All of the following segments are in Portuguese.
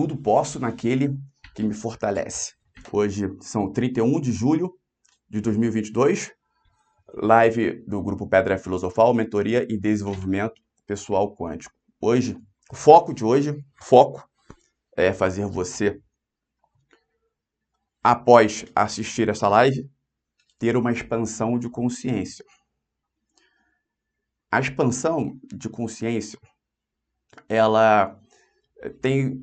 tudo posso naquele que me fortalece. Hoje são 31 de julho de 2022, live do grupo Pedra Filosofal, Mentoria e Desenvolvimento Pessoal Quântico. Hoje, o foco de hoje, é fazer você, após assistir essa live, ter uma expansão de consciência. A expansão de consciência, ela tem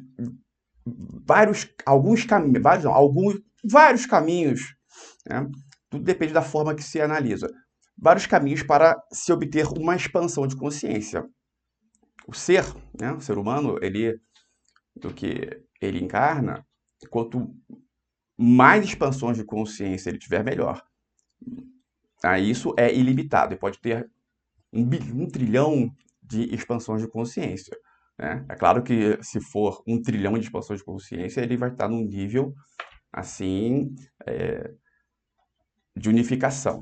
vários caminhos, né? Tudo depende da forma que se analisa. Vários caminhos para se obter uma expansão de consciência. O ser, né, o ser humano, do que ele encarna, quanto mais expansões de consciência ele tiver, melhor. Isso é ilimitado, ele pode ter 1 trilhão de expansões de consciência. Né? É claro que se for 1 trilhão de expansões de consciência, ele vai estar num nível assim de unificação.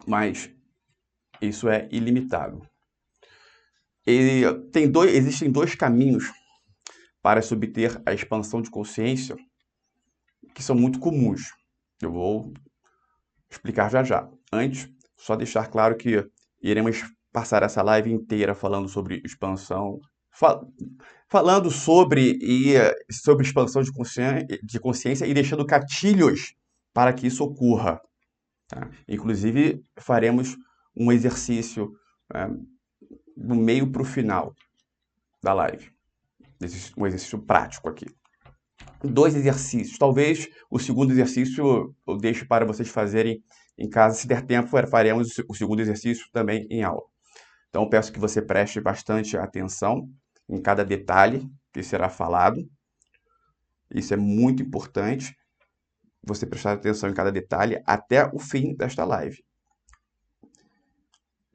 Mas isso é ilimitado. Existem 2 caminhos para se obter a expansão de consciência que são muito comuns. Eu vou explicar já já. Antes, só deixar claro que iremos passar essa live inteira falando sobre expansão, falando sobre expansão de consciência e deixando gatilhos para que isso ocorra. Tá? Inclusive, faremos um exercício do meio para o final da live. Um exercício prático aqui. 2 exercícios. Talvez o segundo exercício eu deixe para vocês fazerem em casa. Se der tempo, faremos o segundo exercício também em aula. Então, eu peço que você preste bastante atenção em cada detalhe que será falado. Isso é muito importante, você prestar atenção em cada detalhe até o fim desta live.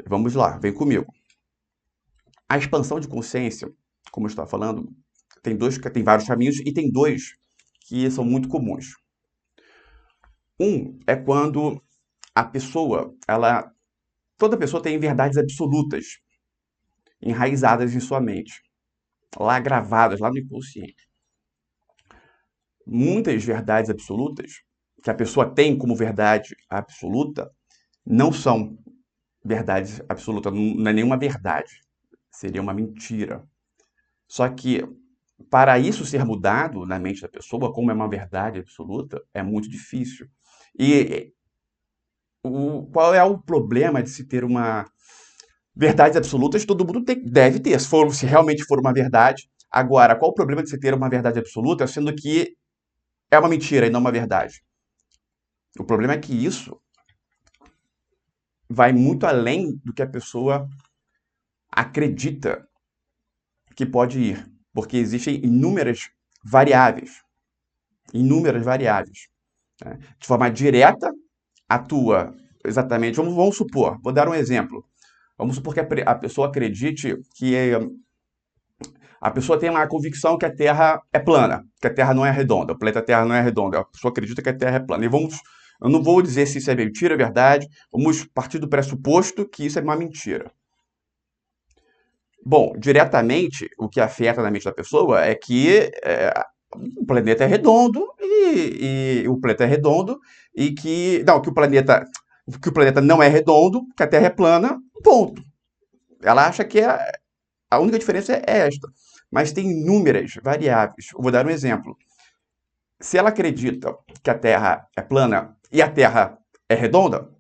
Vamos lá, vem comigo. A expansão de consciência, como eu estava falando, tem vários caminhos e tem 2 que são muito comuns. Um é quando toda pessoa tem verdades absolutas enraizadas em sua mente, lá gravadas, lá no inconsciente. Muitas verdades absolutas que a pessoa tem como verdade absoluta não são verdades absolutas, não é nenhuma verdade, seria uma mentira. Só que para isso ser mudado na mente da pessoa, como é uma verdade absoluta, é muito difícil. E qual é o problema de se ter uma verdades absolutas? Todo mundo deve ter, se realmente for uma verdade. Agora, qual o problema de se ter uma verdade absoluta, sendo que é uma mentira e não uma verdade? O problema é que isso vai muito além do que a pessoa acredita que pode ir, porque existem inúmeras variáveis. Né? De forma direta, atua exatamente. Vamos supor, vou dar um exemplo. Vamos supor que a pessoa acredite a pessoa tem uma convicção que a Terra é plana, que a Terra não é redonda, o planeta Terra não é redondo. A pessoa acredita que a Terra é plana. Eu não vou dizer se isso é mentira ou verdade, vamos partir do pressuposto que isso é uma mentira. Bom, diretamente, o que afeta na mente da pessoa é que o planeta é redondo e o planeta é redondo e que o planeta não é redondo, que a Terra é plana, ponto. Ela acha que a única diferença é esta. Mas tem inúmeras variáveis. Eu vou dar um exemplo. Se ela acredita que a Terra é plana e a Terra é redonda,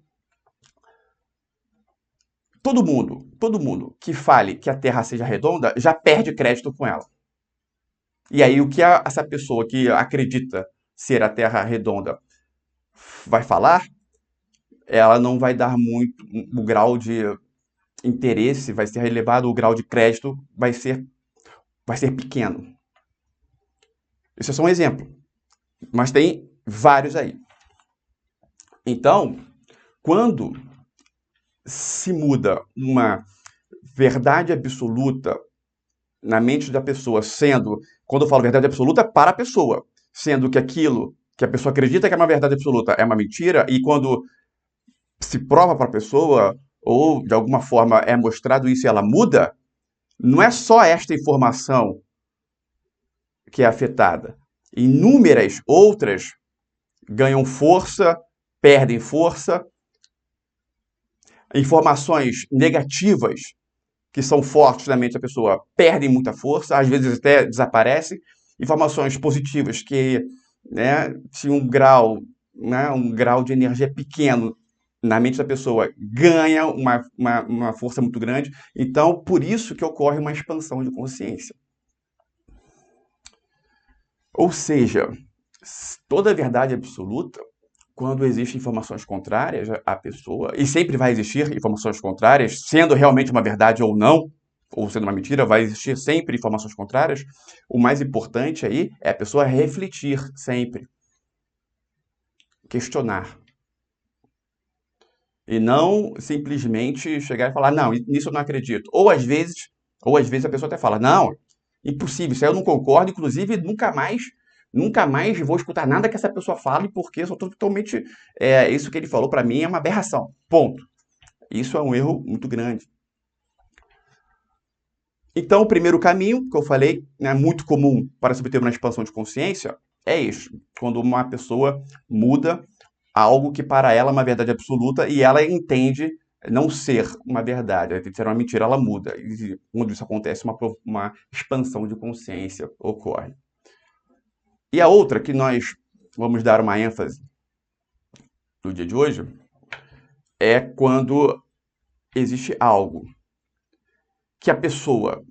todo mundo que fale que a Terra seja redonda já perde crédito com ela. E aí o que essa pessoa que acredita ser a Terra redonda vai falar, ela não vai dar muito o grau de interesse, vai ser elevado, o grau de crédito vai ser pequeno. Isso é só um exemplo, mas tem vários aí. Então, quando se muda uma verdade absoluta na mente da pessoa, quando eu falo verdade absoluta, para a pessoa, sendo que aquilo que a pessoa acredita que é uma verdade absoluta é uma mentira, e quando se prova para a pessoa, ou de alguma forma é mostrado isso e ela muda, não é só esta informação que é afetada. Inúmeras outras ganham força, perdem força. Informações negativas que são fortes na mente da pessoa perdem muita força, às vezes até desaparecem. Informações positivas que, né, se um grau de energia pequeno na mente da pessoa ganha uma força muito grande. Então, por isso que ocorre uma expansão de consciência. Ou seja, toda verdade absoluta, quando existem informações contrárias à pessoa, e sempre vai existir informações contrárias, sendo realmente uma verdade ou não, ou sendo uma mentira, vai existir sempre informações contrárias, o mais importante aí é a pessoa refletir sempre, questionar. E não simplesmente chegar e falar, não, nisso eu não acredito. Ou às vezes a pessoa até fala, não, impossível, isso aí eu não concordo, inclusive nunca mais vou escutar nada que essa pessoa fale, porque eu sou totalmente, isso que ele falou para mim é uma aberração. Ponto. Isso é um erro muito grande. Então, o primeiro caminho, que eu falei, né, muito comum para se obter uma expansão de consciência, é isso. Quando uma pessoa muda algo que para ela é uma verdade absoluta e ela entende não ser uma verdade, ela entende ser uma mentira, ela muda. E quando isso acontece, uma expansão de consciência ocorre. E a outra que nós vamos dar uma ênfase no dia de hoje é quando existe algo que a pessoa,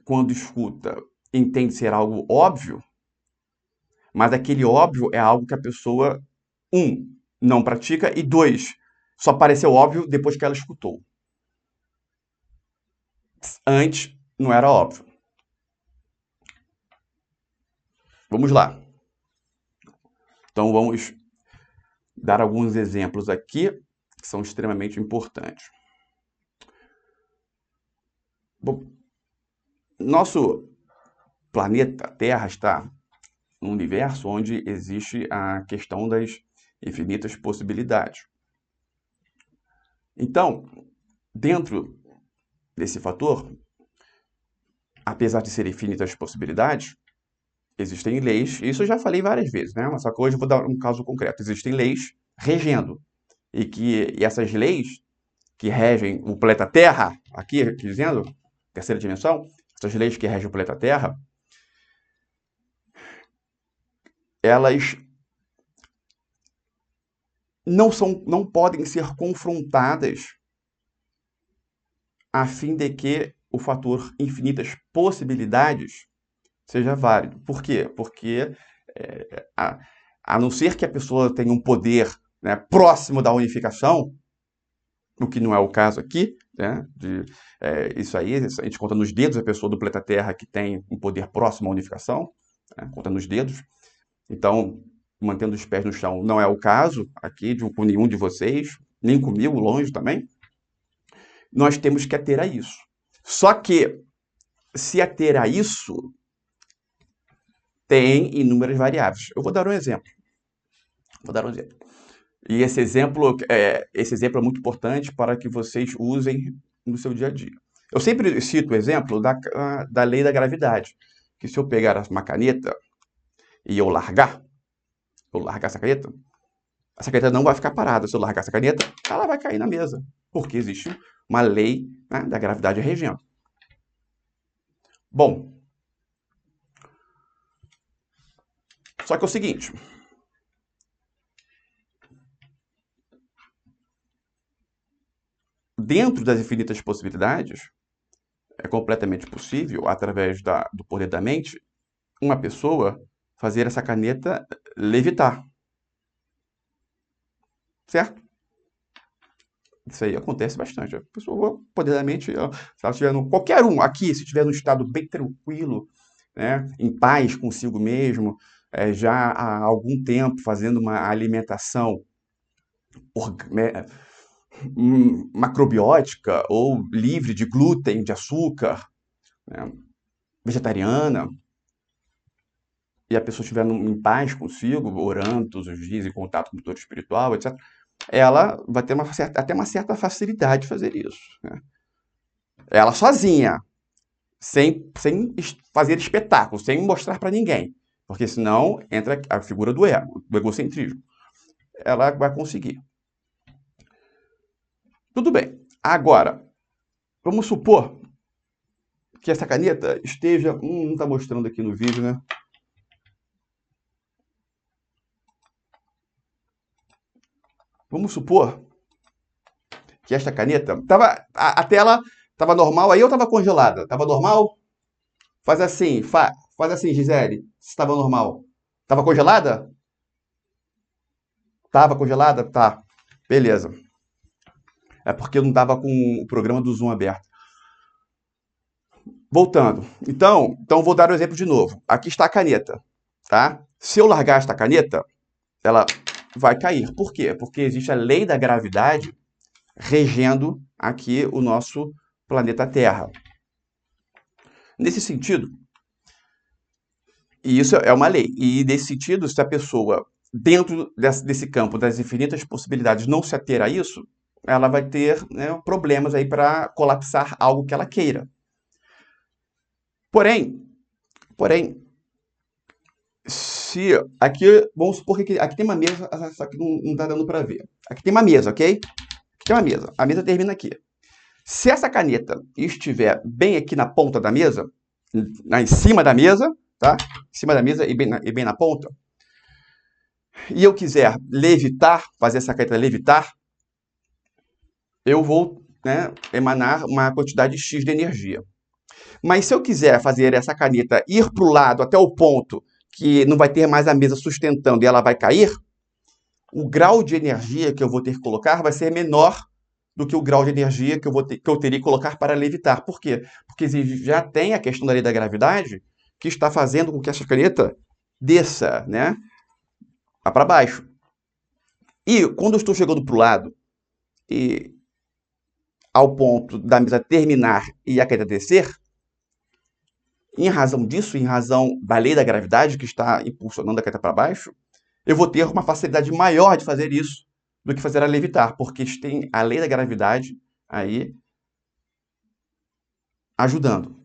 quando escuta, entende ser algo óbvio, mas aquele óbvio é algo que a pessoa, não pratica, e dois, só pareceu óbvio depois que ela escutou. Antes não era óbvio. Vamos lá. Então vamos dar alguns exemplos aqui que são extremamente importantes. Bom, nosso planeta Terra está num universo onde existe a questão das infinitas possibilidades. Então, dentro desse fator, apesar de serem infinitas possibilidades, existem leis, isso eu já falei várias vezes, né? Mas só que hoje eu vou dar um caso concreto. Existem leis regendo, e essas leis que regem o planeta Terra, aqui dizendo, terceira dimensão, essas leis que regem o planeta Terra, elas não podem ser confrontadas a fim de que o fator infinitas possibilidades seja válido. Por quê? Porque a não ser que a pessoa tenha um poder, né, próximo da unificação, o que não é o caso aqui, né, isso aí, a gente conta nos dedos a pessoa do planeta Terra que tem um poder próximo à unificação, né, conta nos dedos. Então, mantendo os pés no chão, não é o caso aqui com nenhum de vocês, nem comigo, longe também. Nós temos que ater a isso. Só que, se ater a isso, tem inúmeras variáveis. Eu vou dar um exemplo. E esse exemplo é muito importante para que vocês usem no seu dia a dia. Eu sempre cito o exemplo da lei da gravidade, que se eu pegar uma caneta e eu largar essa caneta não vai ficar parada. Se eu largar essa caneta, ela vai cair na mesa, porque existe uma lei, né, da gravidade regendo. Bom, só que é o seguinte, dentro das infinitas possibilidades, é completamente possível, através do poder da mente, uma pessoa fazer essa caneta levitar. Certo? Isso aí acontece bastante. A pessoa, poder da mente, se ela estiver qualquer um aqui, se estiver num estado bem tranquilo, né, em paz consigo mesmo, já há algum tempo fazendo uma alimentação macrobiótica ou livre de glúten, de açúcar, né, vegetariana, e a pessoa estiver em paz consigo, orando todos os dias, em contato com o tutor espiritual, etc., ela vai ter até uma certa facilidade de fazer isso, né? Ela sozinha. sem fazer espetáculo, sem mostrar para ninguém. Porque senão entra a figura do ego, do egocentrismo. Ela vai conseguir. Tudo bem. Agora, vamos supor que essa caneta esteja... não está mostrando aqui no vídeo, né? Vamos supor que esta caneta... a tela estava normal, aí eu estava congelada. Estava normal? Faz assim, faz assim, Gisele, se estava normal. Estava congelada? Estava congelada? Tá. Beleza. É porque eu não estava com o programa do Zoom aberto. Voltando. Então vou dar o exemplo de novo. Aqui está a caneta, tá? Se eu largar esta caneta, ela vai cair. Por quê? Porque existe a lei da gravidade regendo aqui o nosso planeta Terra. Nesse sentido, e isso é uma lei, e nesse sentido, se a pessoa, dentro desse campo das infinitas possibilidades, não se ater a isso, ela vai ter, né, problemas aí para colapsar algo que ela queira. Porém, se aqui, vamos supor que aqui tem uma mesa, só que não está dando para ver. Aqui tem uma mesa, ok? Aqui tem uma mesa. A mesa termina aqui. Se essa caneta estiver bem aqui na ponta da mesa, em cima da mesa, tá? Em cima da mesa e bem na ponta, e eu quiser levitar, fazer essa caneta levitar, eu vou, né, emanar uma quantidade X de energia. Mas se eu quiser fazer essa caneta ir para o lado até o ponto que não vai ter mais a mesa sustentando e ela vai cair, o grau de energia que eu vou ter que colocar vai ser menor do que o grau de energia que eu teria que colocar para levitar. Por quê? Porque já tem a questão da lei da gravidade que está fazendo com que essa caneta desça, né, para baixo. E quando eu estou chegando para o lado e ao ponto da mesa terminar e a caneta descer, em razão disso, em razão da lei da gravidade que está impulsionando a caneta para baixo, eu vou ter uma facilidade maior de fazer isso do que fazer ela levitar, porque tem a lei da gravidade aí ajudando.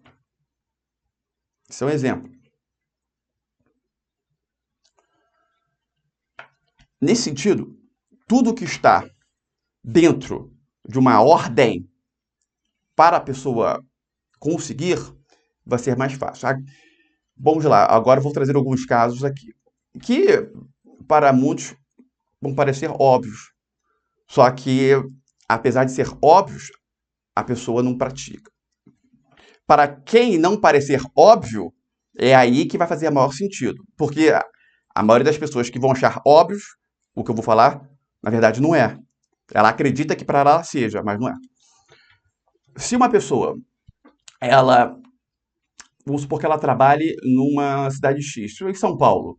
Esse é um exemplo. Nesse sentido, tudo que está dentro de uma ordem para a pessoa conseguir vai ser mais fácil. Vamos lá, agora eu vou trazer alguns casos aqui, que para muitos vão parecer óbvios, só que, apesar de ser óbvios, a pessoa não pratica. Para quem não parecer óbvio, é aí que vai fazer maior sentido, porque a maioria das pessoas que vão achar óbvios o que eu vou falar, na verdade não é. Ela acredita que para ela seja, mas não é. Se uma pessoa, vamos supor que ela trabalhe numa cidade X, em São Paulo,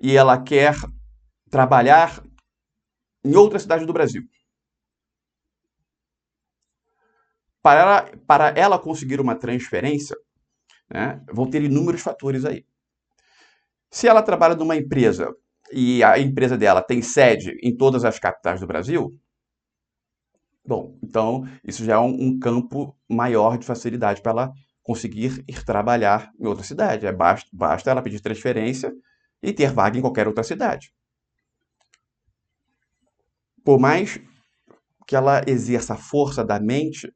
e ela quer trabalhar em outra cidade do Brasil. Para ela conseguir uma transferência, né, vão ter inúmeros fatores aí. Se ela trabalha numa empresa e a empresa dela tem sede em todas as capitais do Brasil, bom, então isso já é um campo maior de facilidade para ela conseguir ir trabalhar em outra cidade. Basta ela pedir transferência e ter vaga em qualquer outra cidade. Por mais que ela exerça a força da mente,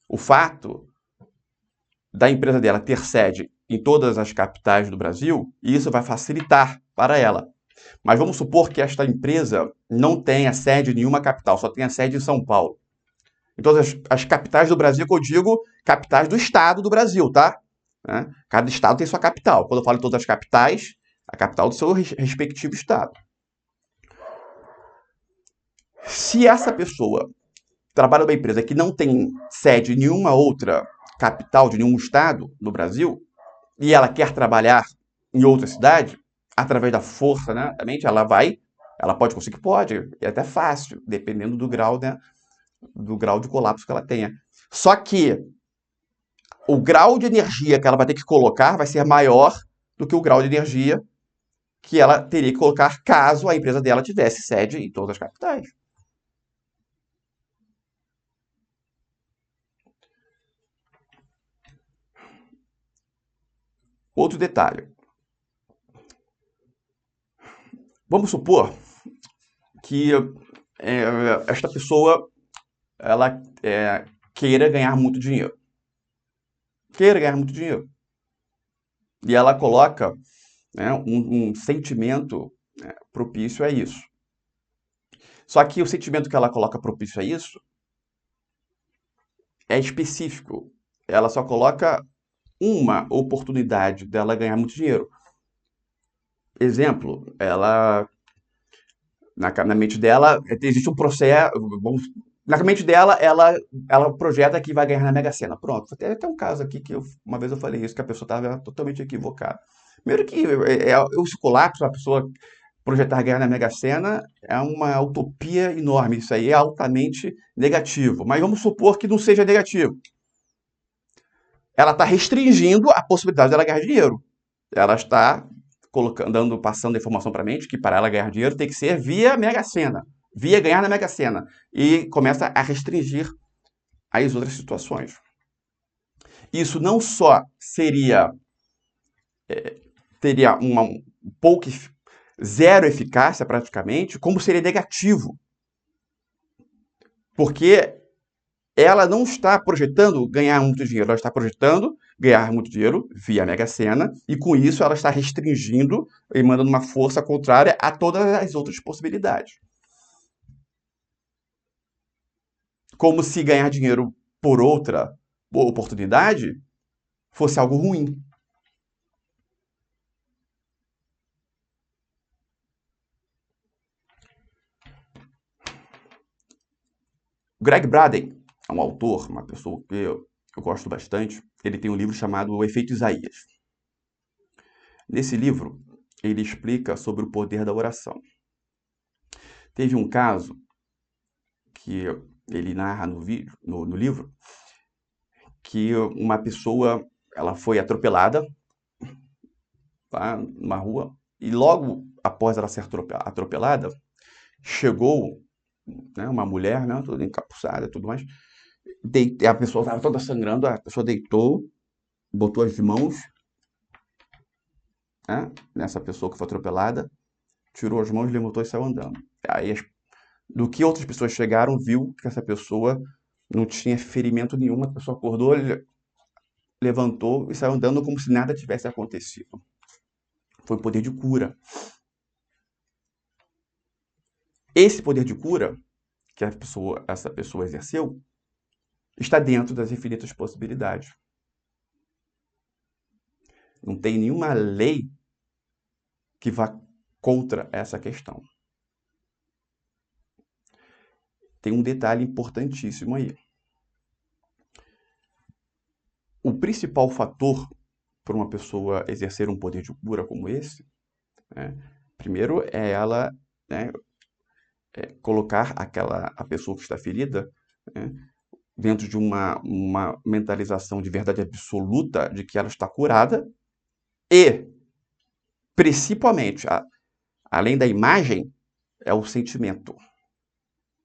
o fato da empresa dela ter sede em todas as capitais do Brasil, isso vai facilitar para ela. Mas vamos supor que esta empresa não tenha sede em nenhuma capital, só tenha sede em São Paulo. Então, as capitais do Brasil, que eu digo, capitais do estado do Brasil, tá? Cada estado tem sua capital. Quando eu falo em todas as capitais, a capital do seu respectivo estado. Se essa pessoa trabalha numa empresa que não tem sede em nenhuma outra capital de nenhum estado do Brasil, e ela quer trabalhar em outra cidade, através da força, né, da mente, ela pode conseguir, pode, é até fácil, dependendo do grau, né, do grau de colapso que ela tenha. Só que o grau de energia que ela vai ter que colocar vai ser maior do que o grau de energia que ela teria que colocar caso a empresa dela tivesse sede em todas as capitais. Outro detalhe. Vamos supor que esta pessoa ela queira ganhar muito dinheiro. Queira ganhar muito dinheiro. E ela coloca, né, um sentimento, né, propício a isso. Só que o sentimento que ela coloca propício a isso é específico. Ela só coloca uma oportunidade dela ganhar muito dinheiro. Exemplo, ela na mente dela existe um processo. Na mente dela, ela projeta que vai ganhar na Mega Sena. Pronto, tem até um caso aqui que uma vez eu falei isso, que a pessoa estava totalmente equivocada. Primeiro que esse colapso, a pessoa projetar ganhar na Mega Sena é uma utopia enorme. Isso aí é altamente negativo. Mas vamos supor que não seja negativo. Ela está restringindo a possibilidade dela ganhar dinheiro. Ela está passando a informação para a mente que para ela ganhar dinheiro tem que ser via Mega Sena, via ganhar na Mega Sena. E começa a restringir as outras situações. Isso não só teria uma zero eficácia praticamente, como seria negativo. Porque ela não está projetando ganhar muito dinheiro, ela está projetando ganhar muito dinheiro via Mega Sena, e com isso ela está restringindo e mandando uma força contrária a todas as outras possibilidades. Como se ganhar dinheiro por outra oportunidade fosse algo ruim. Greg Braden é um autor, uma pessoa que eu gosto bastante. Ele tem um livro chamado O Efeito Isaías. Nesse livro, ele explica sobre o poder da oração. Teve um caso que ele narra no livro, que uma pessoa ela foi atropelada, tá, numa rua, e logo após ela ser atropelada, chegou, né, uma mulher, né, toda encapuçada e tudo mais, a pessoa estava toda sangrando, a pessoa deitou, botou as mãos, né, nessa pessoa que foi atropelada, tirou as mãos, levantou e saiu andando. Aí, do que outras pessoas chegaram, viu que essa pessoa não tinha ferimento nenhum, a pessoa acordou, levantou e saiu andando como se nada tivesse acontecido. Foi o poder de cura. Esse poder de cura que essa pessoa exerceu está dentro das infinitas possibilidades. Não tem nenhuma lei que vá contra essa questão. Tem um detalhe importantíssimo aí. O principal fator para uma pessoa exercer um poder de cura como esse, né, primeiro é ela, né, colocar a pessoa que está ferida, né, dentro de uma mentalização de verdade absoluta de que ela está curada e, principalmente, além da imagem, é o sentimento.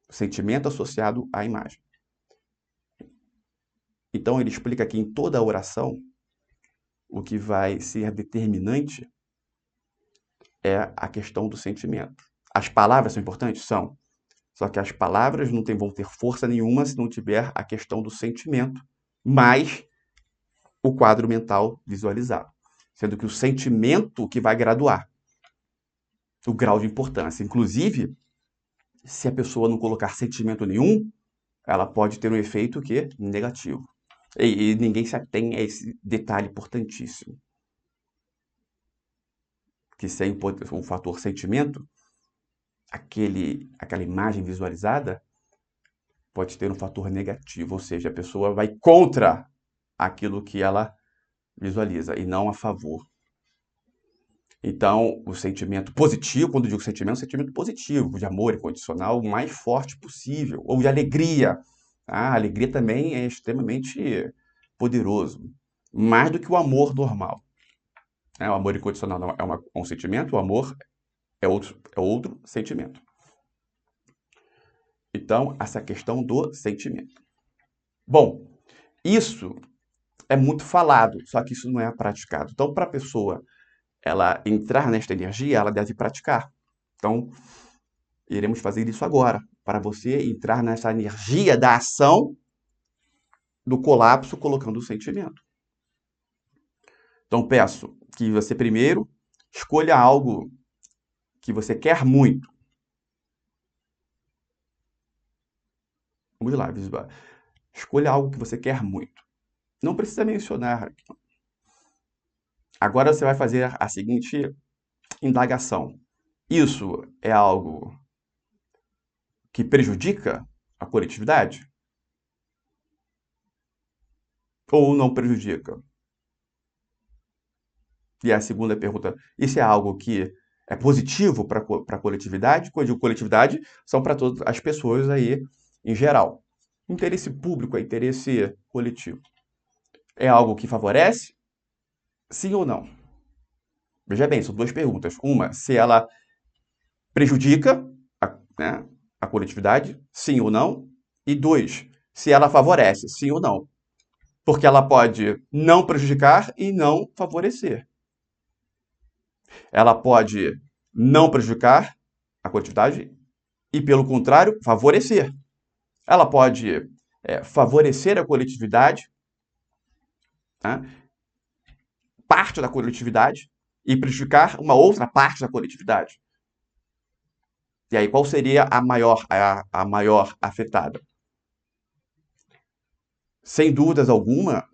O sentimento associado à imagem. Então, ele explica que em toda a oração, o que vai ser determinante é a questão do sentimento. As palavras são importantes? São. Só que as palavras não vão ter força nenhuma se não tiver a questão do sentimento, mais o quadro mental visualizado. Sendo que o sentimento que vai graduar o grau de importância. Inclusive, se a pessoa não colocar sentimento nenhum, ela pode ter um efeito que negativo. E ninguém se atém a esse detalhe importantíssimo. Que sem o fator sentimento, aquela imagem visualizada pode ter um fator negativo, ou seja, a pessoa vai contra aquilo que ela visualiza e não a favor. Então, o sentimento positivo, quando eu digo sentimento, é um sentimento positivo, de amor incondicional, o mais forte possível, ou de alegria. A alegria também é extremamente poderoso, mais do que o amor normal. O amor incondicional não é um sentimento, o amor é outro sentimento. Então, essa questão do sentimento. Bom, isso é muito falado, só que isso não é praticado. Então, para a pessoa ela entrar nesta energia, ela deve praticar. Então, iremos fazer isso agora, para você entrar nessa energia da ação do colapso, colocando o sentimento. Então, peço que você primeiro escolha algo que você quer muito. Vamos lá, visual. Escolha algo que você quer muito. Não precisa mencionar. Agora você vai fazer a seguinte indagação. Isso é algo que prejudica a coletividade? Ou não prejudica? E a segunda pergunta, isso é algo que é positivo para a coletividade? Quando eu digo coletividade, são para todas as pessoas aí em geral. Interesse público é interesse coletivo. É algo que favorece? Sim ou não? Veja bem, são duas perguntas. Uma, se ela prejudica né, a coletividade, sim ou não? E dois, se ela favorece, sim ou não? Porque ela pode não prejudicar e não favorecer. Ela pode não prejudicar a coletividade e, pelo contrário, favorecer. Ela pode favorecer a coletividade, tá? Parte da coletividade, e prejudicar uma outra parte da coletividade. E aí, qual seria a maior afetada? Sem dúvidas alguma,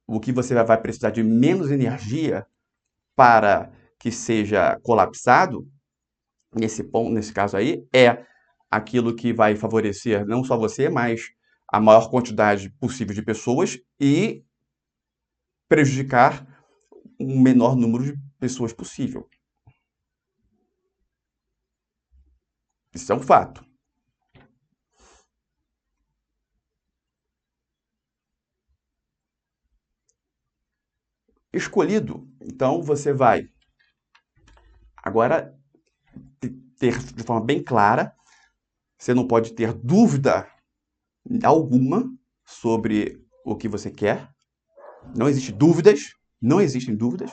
o que você vai precisar de menos energia para que seja colapsado, nesse caso aí, é aquilo que vai favorecer não só você, mas a maior quantidade possível de pessoas e prejudicar um menor número de pessoas possível. Isso é um fato. Escolhido, então você vai agora ter de forma bem clara, você não pode ter dúvida alguma sobre o que você quer. Não existem dúvidas, não existem dúvidas.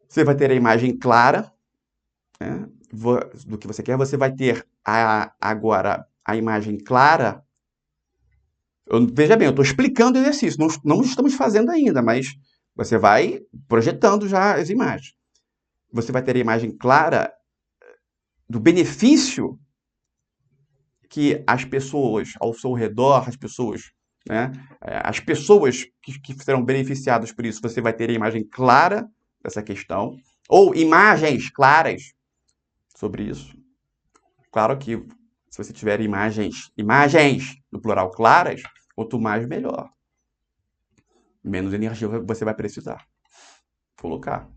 Você vai ter a imagem clara, né, do que você quer. Você vai ter agora a imagem clara. Veja bem, eu estou explicando o exercício, não estamos fazendo ainda, mas você vai projetando já as imagens. Você vai ter a imagem clara do benefício que as pessoas ao seu redor, né, as pessoas que serão beneficiadas por isso, você vai ter a imagem clara dessa questão, ou imagens claras sobre isso. Claro que se você tiver imagens no plural claras, quanto mais melhor. Menos energia você vai precisar colocar.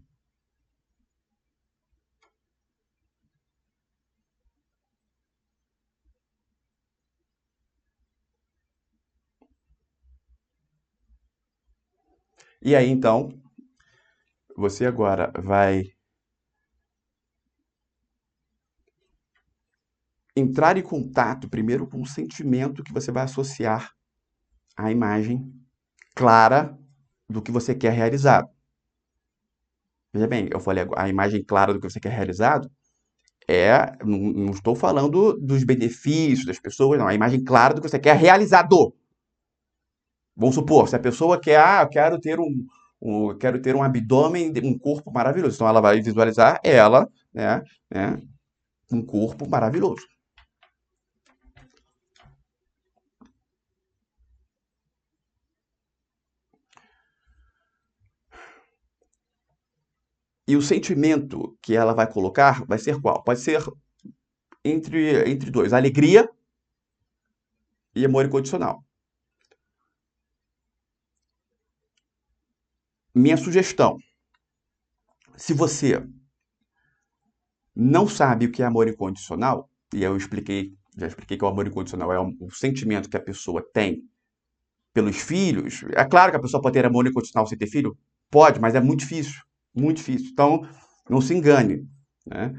E aí, então, você agora vai entrar em contato primeiro com o sentimento que você vai associar à imagem clara do que você quer realizado. Veja bem, eu falei a imagem clara do que você quer realizado não estou falando dos benefícios das pessoas, não. A imagem clara do que você quer realizado. Vamos supor, se a pessoa quer, eu quero ter um abdômen, um corpo maravilhoso. Então ela vai visualizar ela, né, um corpo maravilhoso. E o sentimento que ela vai colocar vai ser qual? Pode ser entre dois, alegria e amor incondicional. Minha sugestão, se você não sabe o que é amor incondicional, e já expliquei que o amor incondicional é o sentimento que a pessoa tem pelos filhos. É claro que a pessoa pode ter amor incondicional sem ter filho? Pode, mas é muito difícil. Muito difícil. Então, não se engane. Né?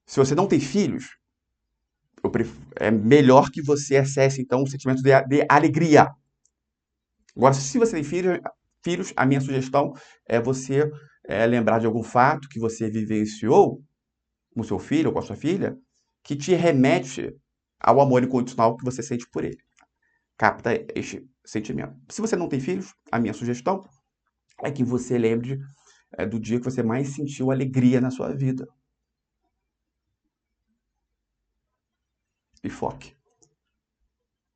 Se você não tem filhos, é melhor que você acesse, então, o sentimento de alegria. Agora, se você tem filhos, a minha sugestão é você lembrar de algum fato que você vivenciou com o seu filho ou com a sua filha que te remete ao amor incondicional que você sente por ele. Capta este sentimento. Se você não tem filhos, a minha sugestão é que você lembre do dia que você mais sentiu alegria na sua vida. E foque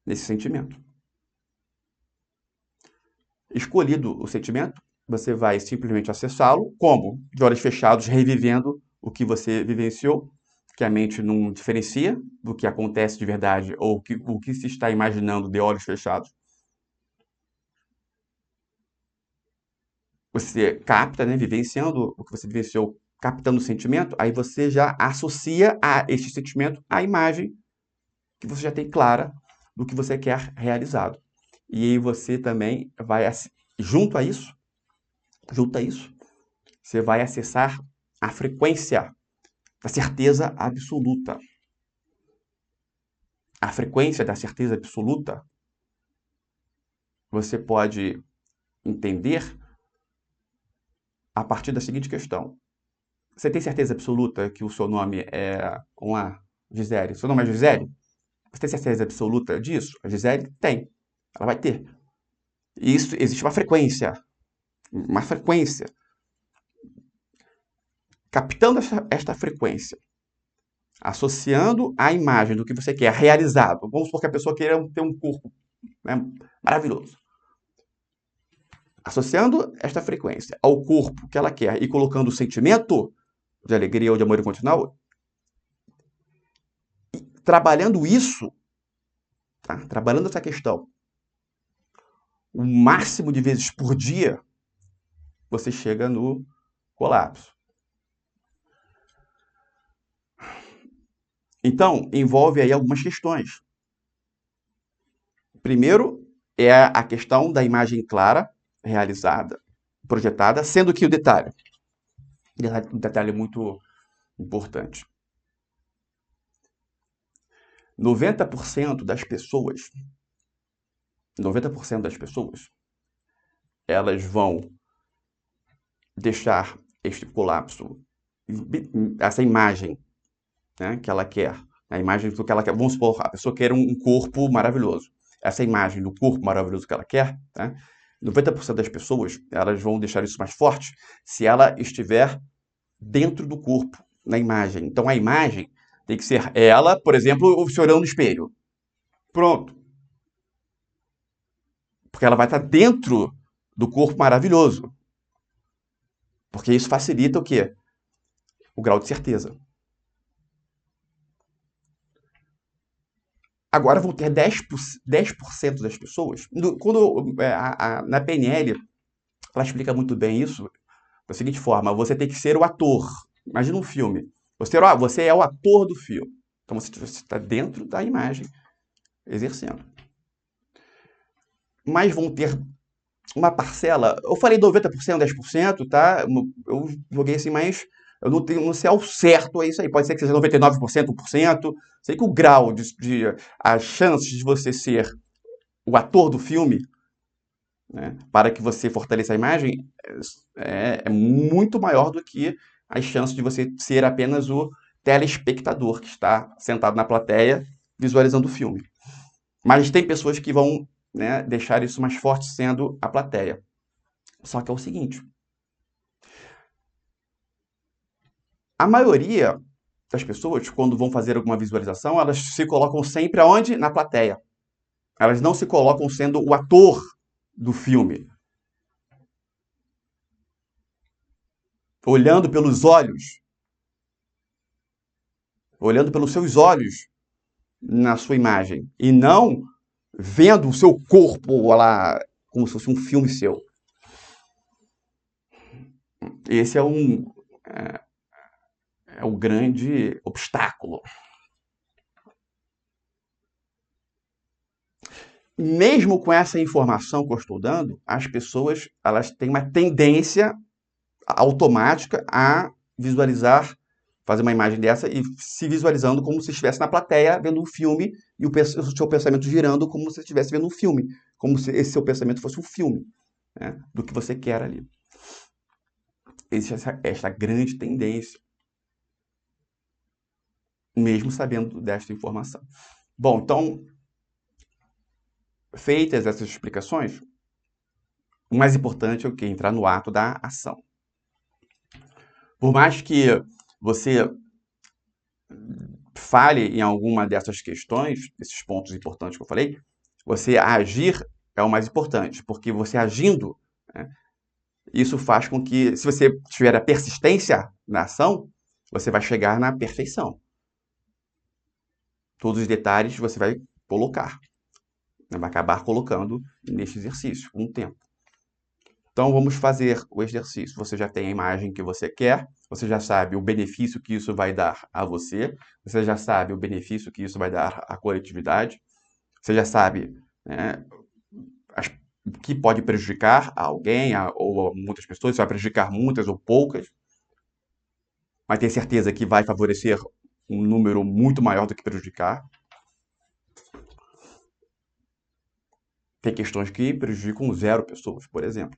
nesse sentimento. Escolhido o sentimento, você vai simplesmente acessá-lo, como? De olhos fechados, revivendo o que você vivenciou, que a mente não diferencia do que acontece de verdade ou o que se está imaginando de olhos fechados. Você capta, né, vivenciando o que você vivenciou, captando o sentimento, aí você já associa a este sentimento à imagem que você já tem clara do que você quer realizado. E aí você também vai, junto a isso, você vai acessar a frequência da certeza absoluta. A frequência da certeza absoluta você pode entender a partir da seguinte questão. Você tem certeza absoluta que o seu nome é, vamos lá, Gisele? Seu nome é Gisele? Você tem certeza absoluta disso? A Gisele tem. Ela vai ter. E isso, existe uma frequência. Uma frequência. Captando esta frequência, associando a imagem do que você quer realizado. Vamos supor que a pessoa queira ter um corpo, né, maravilhoso. Associando esta frequência ao corpo que ela quer e colocando o sentimento de alegria ou de amor incondicional, e trabalhando isso, tá? Trabalhando essa questão, o máximo de vezes por dia, você chega no colapso. Então, envolve aí algumas questões. Primeiro é a questão da imagem clara, realizada, projetada, sendo que o detalhe muito importante. 90% das pessoas, elas vão deixar este colapso, essa imagem, né, que ela quer, a imagem do que ela quer. Vamos supor, a pessoa quer um corpo maravilhoso. Essa imagem do corpo maravilhoso que ela quer, né, 90% das pessoas, elas vão deixar isso mais forte se ela estiver dentro do corpo, na imagem. Então, a imagem tem que ser ela, por exemplo, se olhando no espelho. Pronto. Porque ela vai estar dentro do corpo maravilhoso. Porque isso facilita o quê? O grau de certeza. Agora vão ter 10% das pessoas. Na PNL, ela explica muito bem isso da seguinte forma: você tem que ser o ator. Imagina um filme. Você é o ator do filme. Então você está dentro da imagem, exercendo. Mas vão ter uma parcela. Eu falei 90%, 10%, tá? Eu joguei assim, mas eu não sei ao certo é isso aí. Pode ser que seja 99%, 1%. Sei que o grau as chances de você ser o ator do filme, né, para que você fortaleça a imagem, é muito maior do que as chances de você ser apenas o telespectador que está sentado na plateia visualizando o filme. Mas tem pessoas que vão, né, deixar isso mais forte sendo a plateia. Só que é o seguinte: a maioria das pessoas, quando vão fazer alguma visualização, elas se colocam sempre aonde? Na plateia. Elas não se colocam sendo o ator do filme. Olhando pelos olhos. Olhando pelos seus olhos na sua imagem. E não vendo o seu corpo lá como se fosse um filme seu. Esse é o grande obstáculo. Mesmo com essa informação que eu estou dando, as pessoas elas têm uma tendência automática a visualizar fazer uma imagem dessa e se visualizando como se estivesse na plateia vendo um filme e o seu pensamento girando como se estivesse vendo um filme, como se esse seu pensamento fosse um filme, né, do que você quer ali. Existe esta grande tendência, mesmo sabendo desta informação. Bom, então, feitas essas explicações, o mais importante é o que? Entrar no ato da ação. Por mais que você fale em alguma dessas questões, desses pontos importantes que eu falei, você agir é o mais importante, porque você agindo, né, isso faz com que, se você tiver a persistência na ação, você vai chegar na perfeição. Todos os detalhes você vai colocar, né, vai acabar colocando neste exercício com o tempo. Então, vamos fazer o exercício. Você já tem a imagem que você quer, você já sabe o benefício que isso vai dar a você, você já sabe o benefício que isso vai dar à coletividade, você já sabe, né, o que pode prejudicar a alguém ou a muitas pessoas, se vai prejudicar muitas ou poucas, mas ter certeza que vai favorecer um número muito maior do que prejudicar. Tem questões que prejudicam 0 pessoas, por exemplo.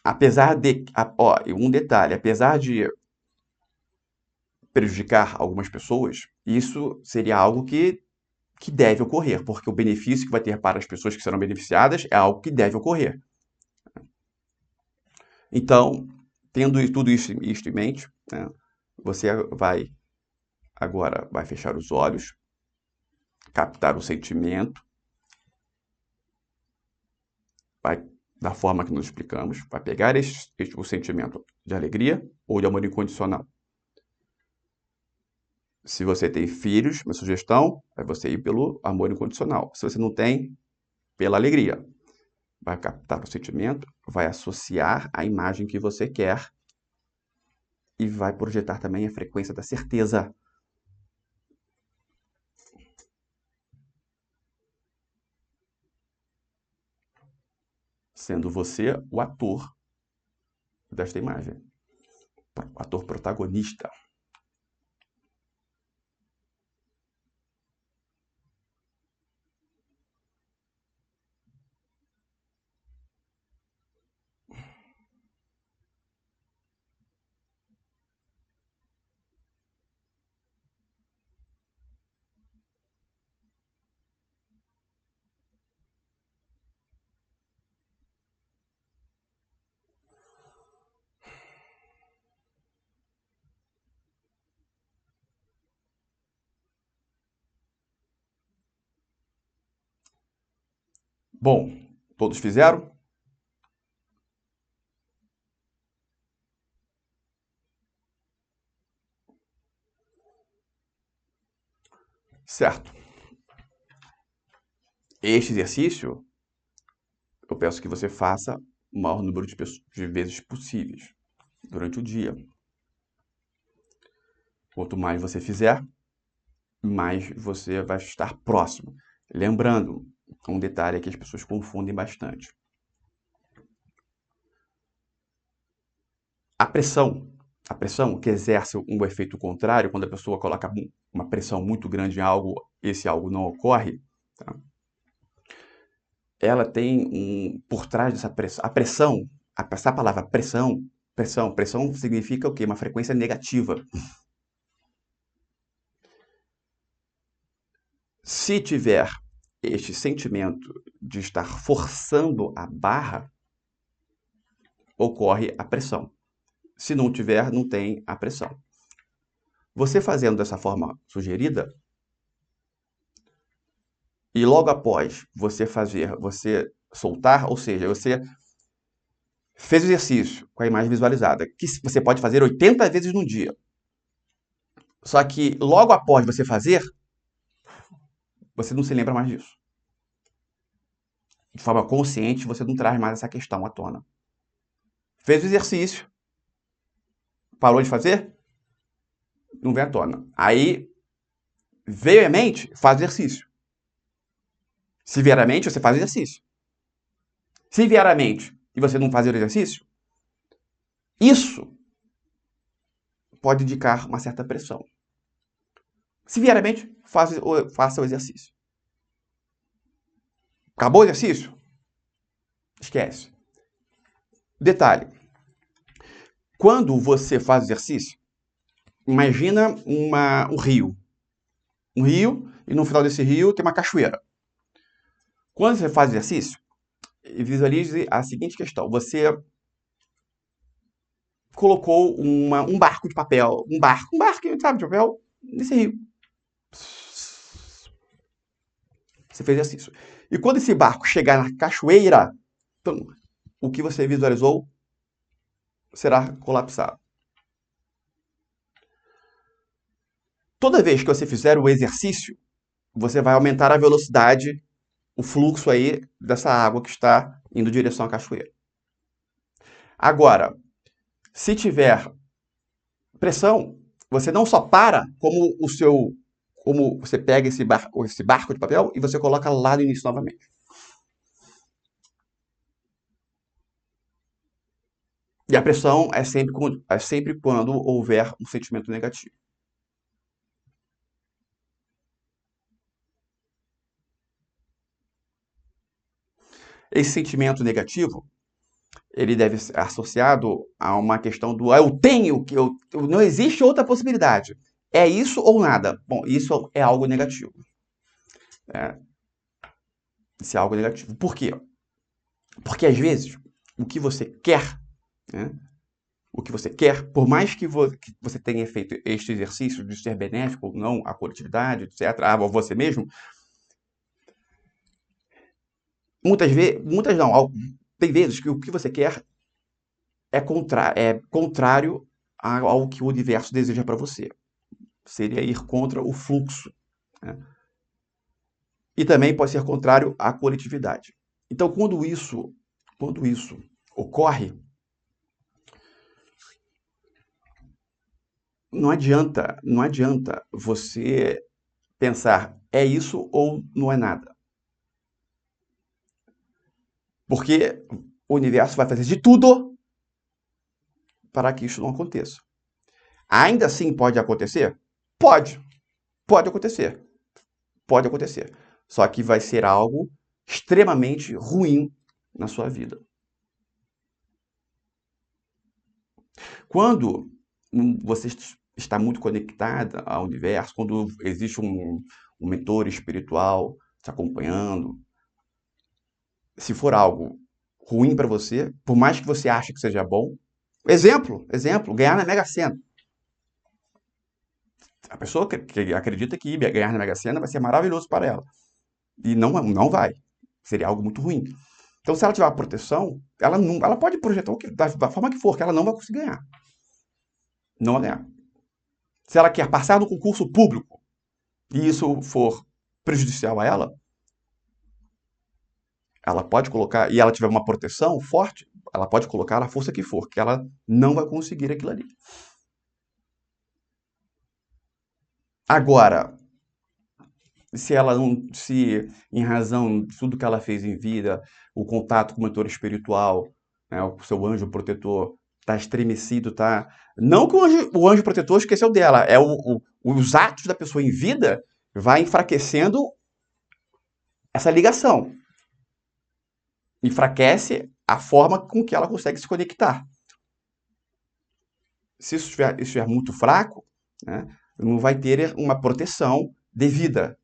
Apesar de, um detalhe, apesar de prejudicar algumas pessoas, isso seria algo que deve ocorrer, porque o benefício que vai ter para as pessoas que serão beneficiadas é algo que deve ocorrer. Então, tendo tudo isso em mente, né, você agora vai fechar os olhos, captar o sentimento, vai, da forma que nós explicamos, vai pegar o sentimento de alegria ou de amor incondicional. Se você tem filhos, minha sugestão é você ir pelo amor incondicional. Se você não tem, pela alegria. Vai captar o sentimento, vai associar a imagem que você quer e vai projetar também a frequência da certeza. Sendo você o ator desta imagem. O ator protagonista. Bom, todos fizeram? Certo. Este exercício, eu peço que você faça o maior número de vezes possíveis durante o dia. Quanto mais você fizer, mais você vai estar próximo. Lembrando, um detalhe que as pessoas confundem bastante. A pressão que exerce um efeito contrário, quando a pessoa coloca uma pressão muito grande em algo, esse algo não ocorre, tá? Ela tem por trás dessa pressão, essa palavra pressão significa o quê? Uma frequência negativa. Se tiver este sentimento de estar forçando a barra, ocorre a pressão. Se não tiver, não tem a pressão. Você fazendo dessa forma sugerida, e logo após você soltar, ou seja, você fez o exercício com a imagem visualizada, que você pode fazer 80 vezes no dia. Só que logo após você fazer, você não se lembra mais disso. De forma consciente, você não traz mais essa questão à tona. Fez o exercício, parou de fazer, não vem à tona. Aí, veio à mente, faz o exercício. Se vier à mente, você faz o exercício. Se vier à mente e você não fazer o exercício, Isso pode indicar uma certa pressão. Severamente, faça o exercício. Acabou o exercício? Esquece. Detalhe. Quando você faz exercício, imagina um rio. Um rio, e no final desse rio tem uma cachoeira. Quando você faz exercício, visualize a seguinte questão. Você colocou um barco de papel, um barco, sabe, de papel, nesse rio. Você fez exercício. E quando esse barco chegar na cachoeira, então, o que você visualizou será colapsado. Toda vez que você fizer o exercício, você vai aumentar a velocidade, o fluxo aí dessa água que está indo em direção à cachoeira. Agora, se tiver pressão, você não só para, como você pega esse barco de papel e você coloca lá no início novamente. E a pressão é sempre quando houver um sentimento negativo. Esse sentimento negativo, ele deve ser associado a uma questão do eu tenho, não existe outra possibilidade. É isso ou nada? Bom, isso é algo negativo. Isso é algo negativo. Por quê? Porque às vezes o que você quer, né, o que você quer, por mais que você tenha feito este exercício de ser benéfico ou não à coletividade, etc., a você mesmo, tem vezes que o que você quer é contrário ao que o universo deseja para você. Seria ir contra o fluxo. Né? E também pode ser contrário à coletividade. Então, quando isso ocorre, não adianta você pensar é isso ou não é nada. Porque o universo vai fazer de tudo para que isso não aconteça. Ainda assim pode acontecer? Pode. Pode acontecer. Pode acontecer. Só que vai ser algo extremamente ruim na sua vida. Quando você está muito conectada ao universo, quando existe um mentor espiritual te acompanhando, se for algo ruim para você, por mais que você ache que seja bom, exemplo, ganhar na Mega Sena. A pessoa que acredita que ganhar na Mega Sena vai ser maravilhoso para ela. E não vai. Seria algo muito ruim. Então, se ela tiver uma proteção, ela pode projetar da forma que for, que ela não vai conseguir ganhar. Não vai ganhar. Se ela quer passar no concurso público e isso for prejudicial a ela pode colocar, e ela tiver uma proteção forte, ela pode colocar a força que for, que ela não vai conseguir aquilo ali. Agora, se em razão de tudo que ela fez em vida, o contato com o mentor espiritual, né, o seu anjo protetor está estremecido, tá? Não que o anjo protetor esqueceu dela, os atos da pessoa em vida vai enfraquecendo essa ligação. Enfraquece a forma com que ela consegue se conectar. Se isso estiver muito fraco, né, não vai ter uma proteção devida.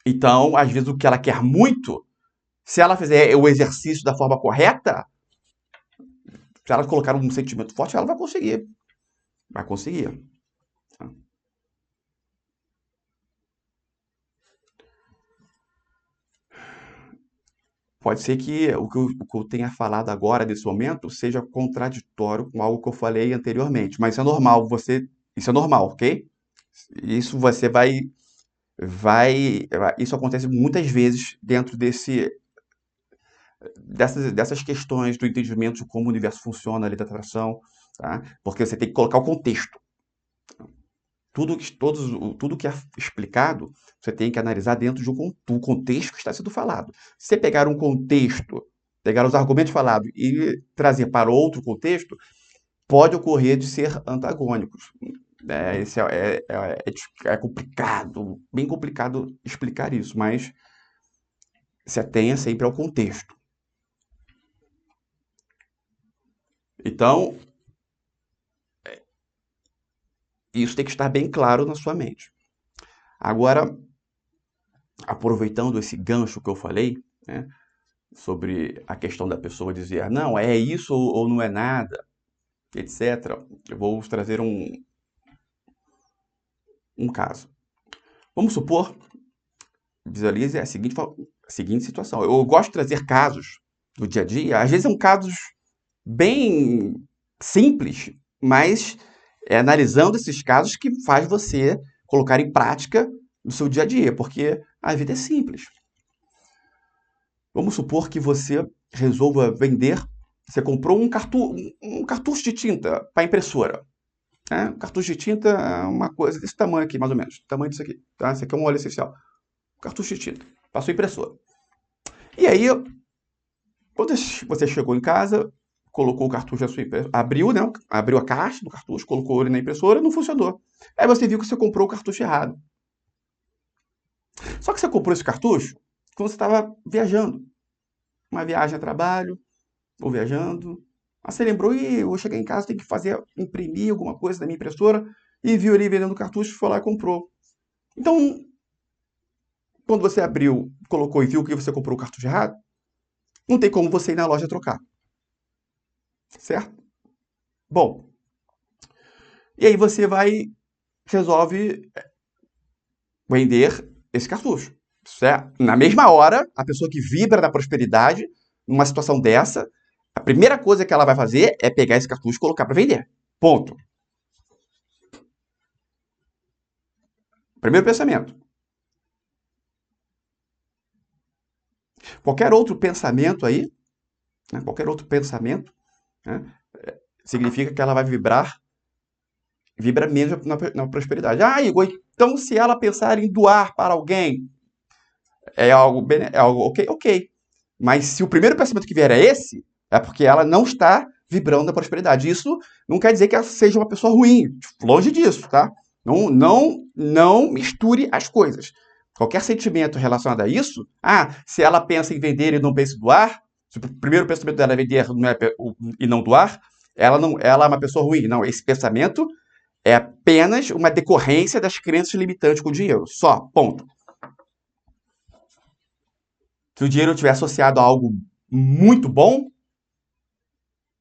Então, às vezes, o que ela quer muito, se ela fizer o exercício da forma correta, se ela colocar um sentimento forte, ela vai conseguir. Vai conseguir. Pode ser que o que eu tenha falado agora, nesse momento, seja contraditório com algo que eu falei anteriormente. Mas isso é normal, isso é normal, ok? Isso você isso acontece muitas vezes dentro dessas questões do entendimento de como o universo funciona, a lei da atração, tá? Porque você tem que colocar o contexto. Tudo que é explicado, você tem que analisar dentro do contexto que está sendo falado. Se você pegar um contexto pegar os argumentos falados e trazer para outro contexto, pode ocorrer de ser antagônicos. Esse é complicado, bem complicado explicar isso, mas se atenha sempre ao contexto. Então, isso tem que estar bem claro na sua mente. Agora, aproveitando esse gancho que eu falei, né, sobre a questão da pessoa dizer, não, é isso ou não é nada, etc., eu vou trazer um caso. Vamos supor, visualize a seguinte situação. Eu gosto de trazer casos do dia a dia, às vezes são casos bem simples, mas é analisando esses casos que faz você colocar em prática no seu dia a dia, porque a vida é simples. Vamos supor que você resolva vender, você comprou um cartucho de tinta para impressora. Né? Cartucho de tinta é uma coisa desse tamanho aqui, mais ou menos. Tamanho disso aqui. Tá? Esse aqui é um óleo essencial. Cartucho de tinta. Passou a impressora. E aí, quando você chegou em casa, colocou o cartucho na sua impressora, abriu, né? Abriu a caixa do cartucho, colocou ele na impressora, não funcionou. Aí você viu que você comprou o cartucho errado. Só que você comprou esse cartucho quando você estava viajando. Uma viagem a trabalho, ou viajando. Aí você lembrou, e eu cheguei em casa, tem que imprimir alguma coisa da minha impressora, e viu ali vendendo cartucho, foi lá e comprou. Então, quando você abriu, colocou e viu que você comprou o cartucho errado, não tem como você ir na loja trocar. Certo? Bom, e aí você resolve vender esse cartucho. Certo? Na mesma hora, a pessoa que vibra da prosperidade, numa situação dessa, a primeira coisa que ela vai fazer é pegar esse cartucho e colocar para vender. Ponto. Primeiro pensamento. Qualquer outro pensamento aí, né, qualquer outro pensamento, né, significa que ela vai vibra menos na prosperidade. Ah, Igor, então se ela pensar em doar para alguém, é algo ok? Ok. Mas se o primeiro pensamento que vier é esse, é porque ela não está vibrando na prosperidade. Isso não quer dizer que ela seja uma pessoa ruim. Longe disso, tá? Não misture as coisas. Qualquer sentimento relacionado a isso, se ela pensa em vender e não pensa em doar, se o primeiro pensamento dela é vender e não doar, ela é uma pessoa ruim. Não, esse pensamento é apenas uma decorrência das crenças limitantes com o dinheiro. Só, ponto. Se o dinheiro estiver associado a algo muito bom,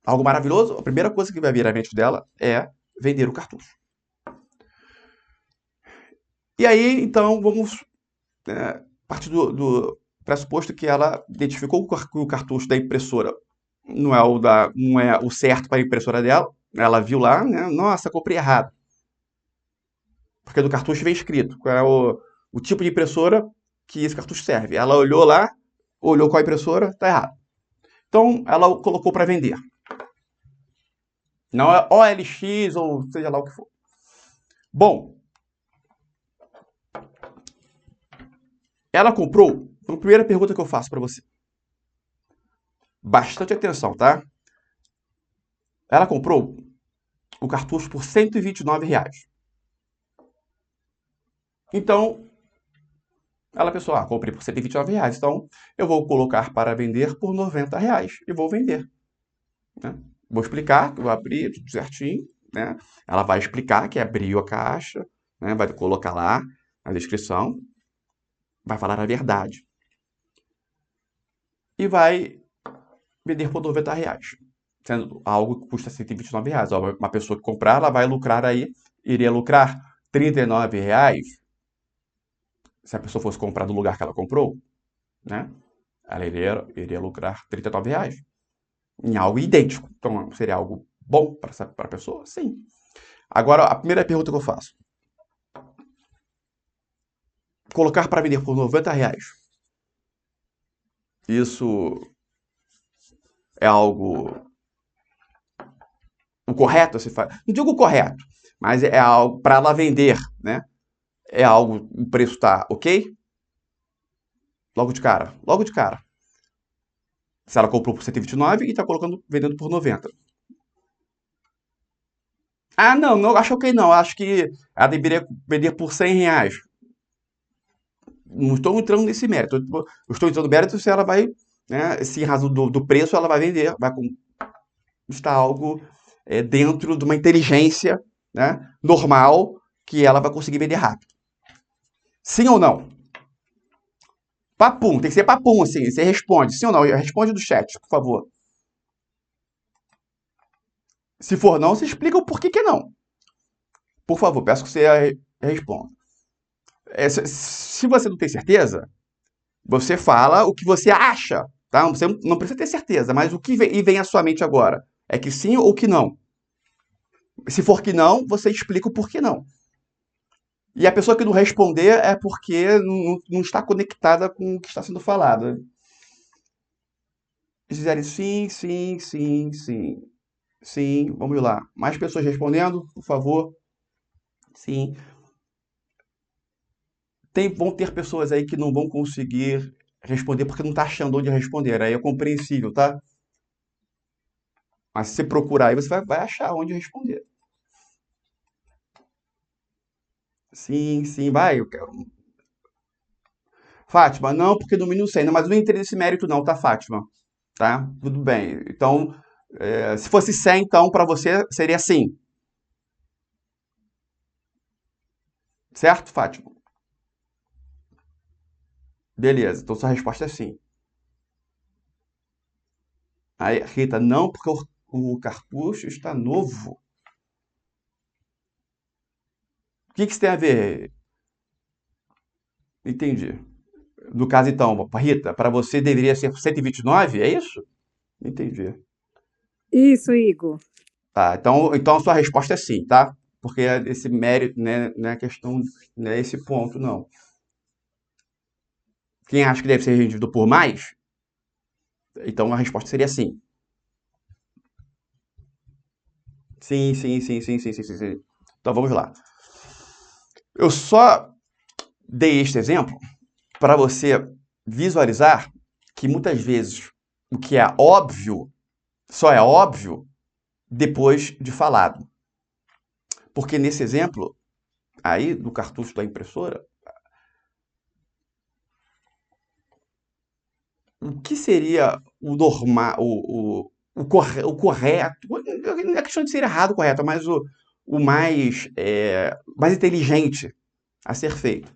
algo maravilhoso, a primeira coisa que vai vir à mente dela é vender o cartucho. E aí, então, vamos partir do pressuposto que ela identificou que o cartucho da impressora não é o certo para a impressora dela. Ela viu lá, né? Nossa, comprei errado. Porque no cartucho vem escrito qual é o tipo de impressora que esse cartucho serve. Ela olhou lá, olhou qual a impressora, tá errado. Então, ela colocou para vender. Não é OLX ou seja lá o que for. Bom, ela comprou. Então, a primeira pergunta que eu faço para você. Bastante atenção, tá? Ela comprou o cartucho por R$129. Então, ela pensou, comprei por R$129, então eu vou colocar para vender por R$90 e vou vender. Né? Vou explicar que eu abri tudo certinho, né? Ela vai explicar que abriu a caixa, né? Vai colocar lá na descrição, vai falar a verdade. E vai vender por R$90, sendo algo que custa R$129. Uma pessoa que comprar, ela vai lucrar aí, iria lucrar R$39 se a pessoa fosse comprar do lugar que ela comprou, né? Ela iria lucrar R$39 em algo idêntico. Então, seria algo bom para a pessoa? Sim. Agora, a primeira pergunta que eu faço. Colocar para vender por R$90. Isso é algo o correto a se fazer? Não digo o correto, mas é algo para ela vender, né? É algo, o preço está ok? Logo de cara. Se ela comprou por 129 e está vendendo por 90. Ah, não, acho ok não. Acho que ela deveria vender por 100 reais. Não estou entrando nesse mérito. Eu estou entrando no mérito se ela vai, né, se em razão do preço ela vai vender, vai conquistar algo dentro de uma inteligência, né, normal que ela vai conseguir vender rápido. Sim ou não? Papum, tem que ser papum, assim. Você responde, sim ou não? Responde do chat, por favor. Se for não, você explica o porquê que não. Por favor, peço que você responda. Se você não tem certeza, você fala o que você acha, tá? Você não precisa ter certeza, mas o que vem à sua mente agora é que sim ou que não. Se for que não, você explica o porquê não. E a pessoa que não responder é porque não está conectada com o que está sendo falado. Se dizerem sim, sim, sim, sim, sim, vamos lá. Mais pessoas respondendo, por favor. Sim. Vão ter pessoas aí que não vão conseguir responder porque não está achando onde responder. Aí é compreensível, tá? Mas se você procurar aí, você vai achar onde responder. Sim, sim, vai. Eu quero. Fátima, não, porque no mínimo sei, mas não entrei nesse mérito não, tá, Fátima? Tá? Tudo bem. Então, se fosse 100, então, para você, seria sim. Certo, Fátima? Beleza, então sua resposta é sim. Aí, Rita, não, porque o cartucho está novo. O que isso tem a ver? Entendi. No caso, então, Rita, para você deveria ser 129, é isso? Entendi. Isso, Igor. Tá, então a sua resposta é sim, tá? Porque esse mérito, né, não é questão, não é esse ponto, não. Quem acha que deve ser vendido por mais, então a resposta seria sim. Sim, sim, sim, sim, sim, sim, sim, sim. Então vamos lá. Eu só dei este exemplo para você visualizar que muitas vezes o que é óbvio só é óbvio depois de falado. Porque nesse exemplo aí do cartucho da impressora, o que seria o normal, o correto, não é questão de ser errado ou correto, mas o mais inteligente a ser feito.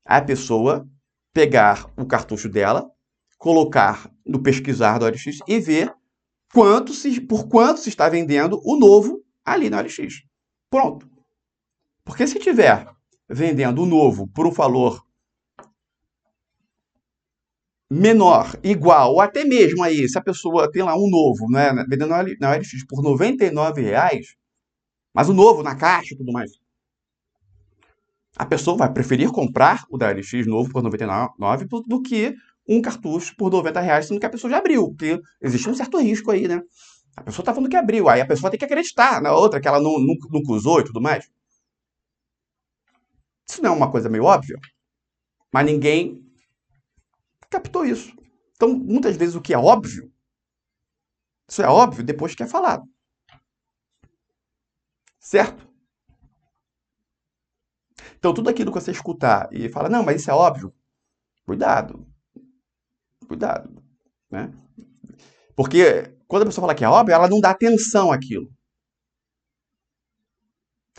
A pessoa pegar o cartucho dela, colocar no pesquisar do OLX e ver por quanto se está vendendo o novo ali no OLX. Pronto. Porque se tiver vendendo o novo por um valor menor, igual, ou até mesmo aí, se a pessoa tem lá um novo, né, vendendo na OLX por R$ 99, mas o novo na caixa e tudo mais, a pessoa vai preferir comprar o da OLX novo por 99 do que um cartucho por R$ 90, sendo que a pessoa já abriu, porque existe um certo risco aí, né? A pessoa tá falando que abriu, aí a pessoa tem que acreditar na outra, que ela nunca usou e tudo mais. Isso não é uma coisa meio óbvia? Mas ninguém captou isso. Então, muitas vezes o que é óbvio, isso é óbvio depois que é falado. Certo? Então, tudo aquilo que você escutar e fala, não, mas isso é óbvio, cuidado, cuidado, né? Porque quando a pessoa fala que é óbvio, ela não dá atenção àquilo.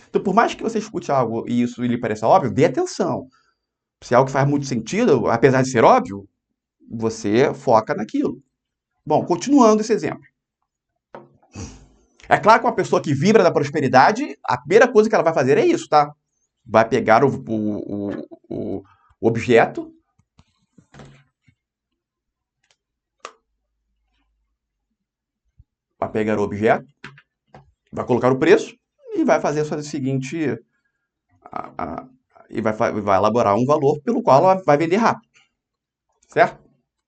Então, por mais que você escute algo e isso lhe pareça óbvio, dê atenção. Se é algo que faz muito sentido, apesar de ser óbvio, você foca naquilo. Bom, continuando esse exemplo. É claro que uma pessoa que vibra da prosperidade, a primeira coisa que ela vai fazer é isso, tá? Vai pegar o objeto, vai pegar o objeto, vai colocar o preço e vai fazer a seguinte. A, a, e vai elaborar um valor pelo qual ela vai vender rápido. Certo?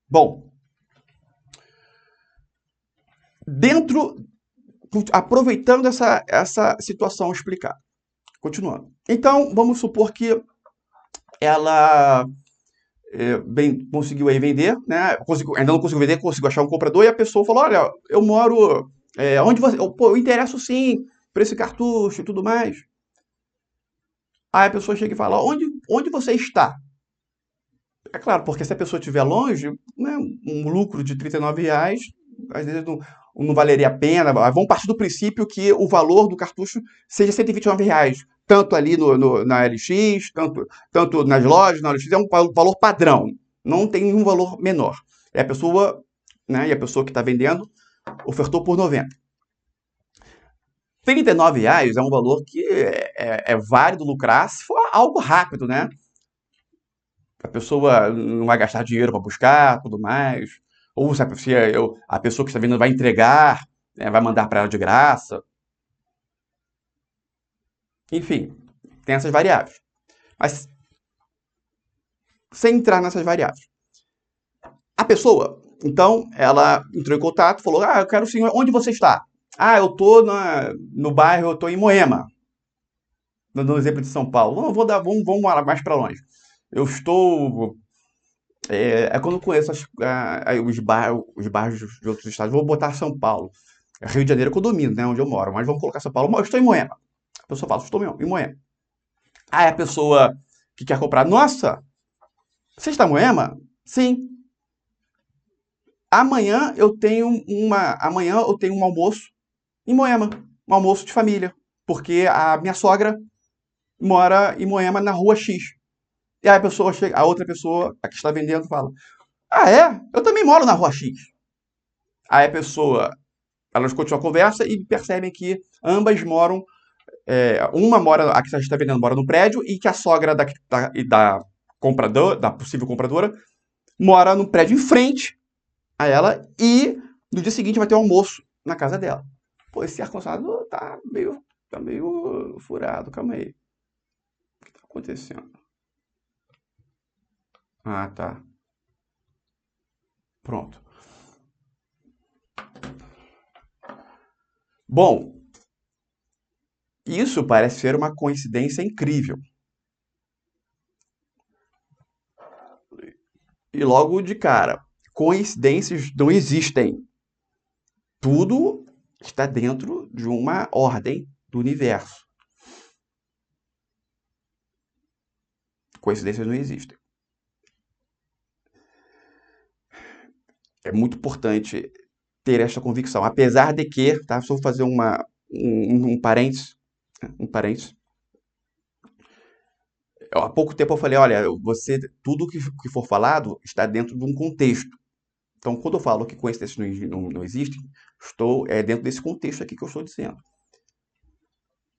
Bom, dentro. Aproveitando essa situação explicada. Continuando. Então, vamos supor que ela conseguiu aí vender, né? Ainda não conseguiu vender, conseguiu achar um comprador e a pessoa falou, olha, eu moro, onde você, eu interesso sim por esse cartucho e tudo mais. Aí a pessoa chega e fala, onde você está? É claro, porque se a pessoa estiver longe, né, um lucro de R$ 39, às vezes não valeria a pena. Vamos partir do princípio que o valor do cartucho seja R$ 129, tanto ali na LX, tanto nas lojas, na LX, é um valor padrão, não tem nenhum valor menor. E a pessoa, né, que está vendendo ofertou por 90. R$ 39 é um valor que é válido lucrar se for algo rápido, né? A pessoa não vai gastar dinheiro para buscar, tudo mais. Ou se a pessoa que está vindo vai entregar, né, vai mandar para ela de graça. Enfim, tem essas variáveis. Mas sem entrar nessas variáveis. A pessoa, então, ela entrou em contato, falou: Ah, eu quero sim, onde você está? Ah, eu estou no bairro, eu estou em Moema. Dando um exemplo de São Paulo. Não, vamos mais para longe. Eu estou. Quando eu conheço os bairros de outros estados, vou botar São Paulo. Rio de Janeiro que eu domino, né? Onde eu moro. Mas vamos colocar São Paulo. Eu estou em Moema. A pessoa fala, estou em Moema. Aí a pessoa que quer comprar, nossa, você está em Moema? Sim. Amanhã eu tenho um almoço em Moema. Um almoço de família. Porque a minha sogra mora em Moema na rua X. E aí a outra pessoa, a que está vendendo, fala: Ah, é? Eu também moro na rua X. Aí a pessoa, elas continuam a conversa e percebem que ambas moram. A que está vendendo mora no prédio e que a sogra da possível compradora mora no prédio em frente a ela e no dia seguinte vai ter um almoço na casa dela. Pô, esse ar-condicionado tá meio furado, calma aí. O que tá acontecendo? Ah, tá. Pronto. Bom, isso parece ser uma coincidência incrível. E logo de cara, coincidências não existem. Tudo está dentro de uma ordem do universo. Coincidências não existem. É muito importante ter esta convicção. Apesar de que, tá? Só vou fazer um parênteses. Um parênteses. Há pouco tempo eu falei, olha, tudo que for falado está dentro de um contexto. Então, quando eu falo que coincidências não existem, estou dentro desse contexto aqui que eu estou dizendo.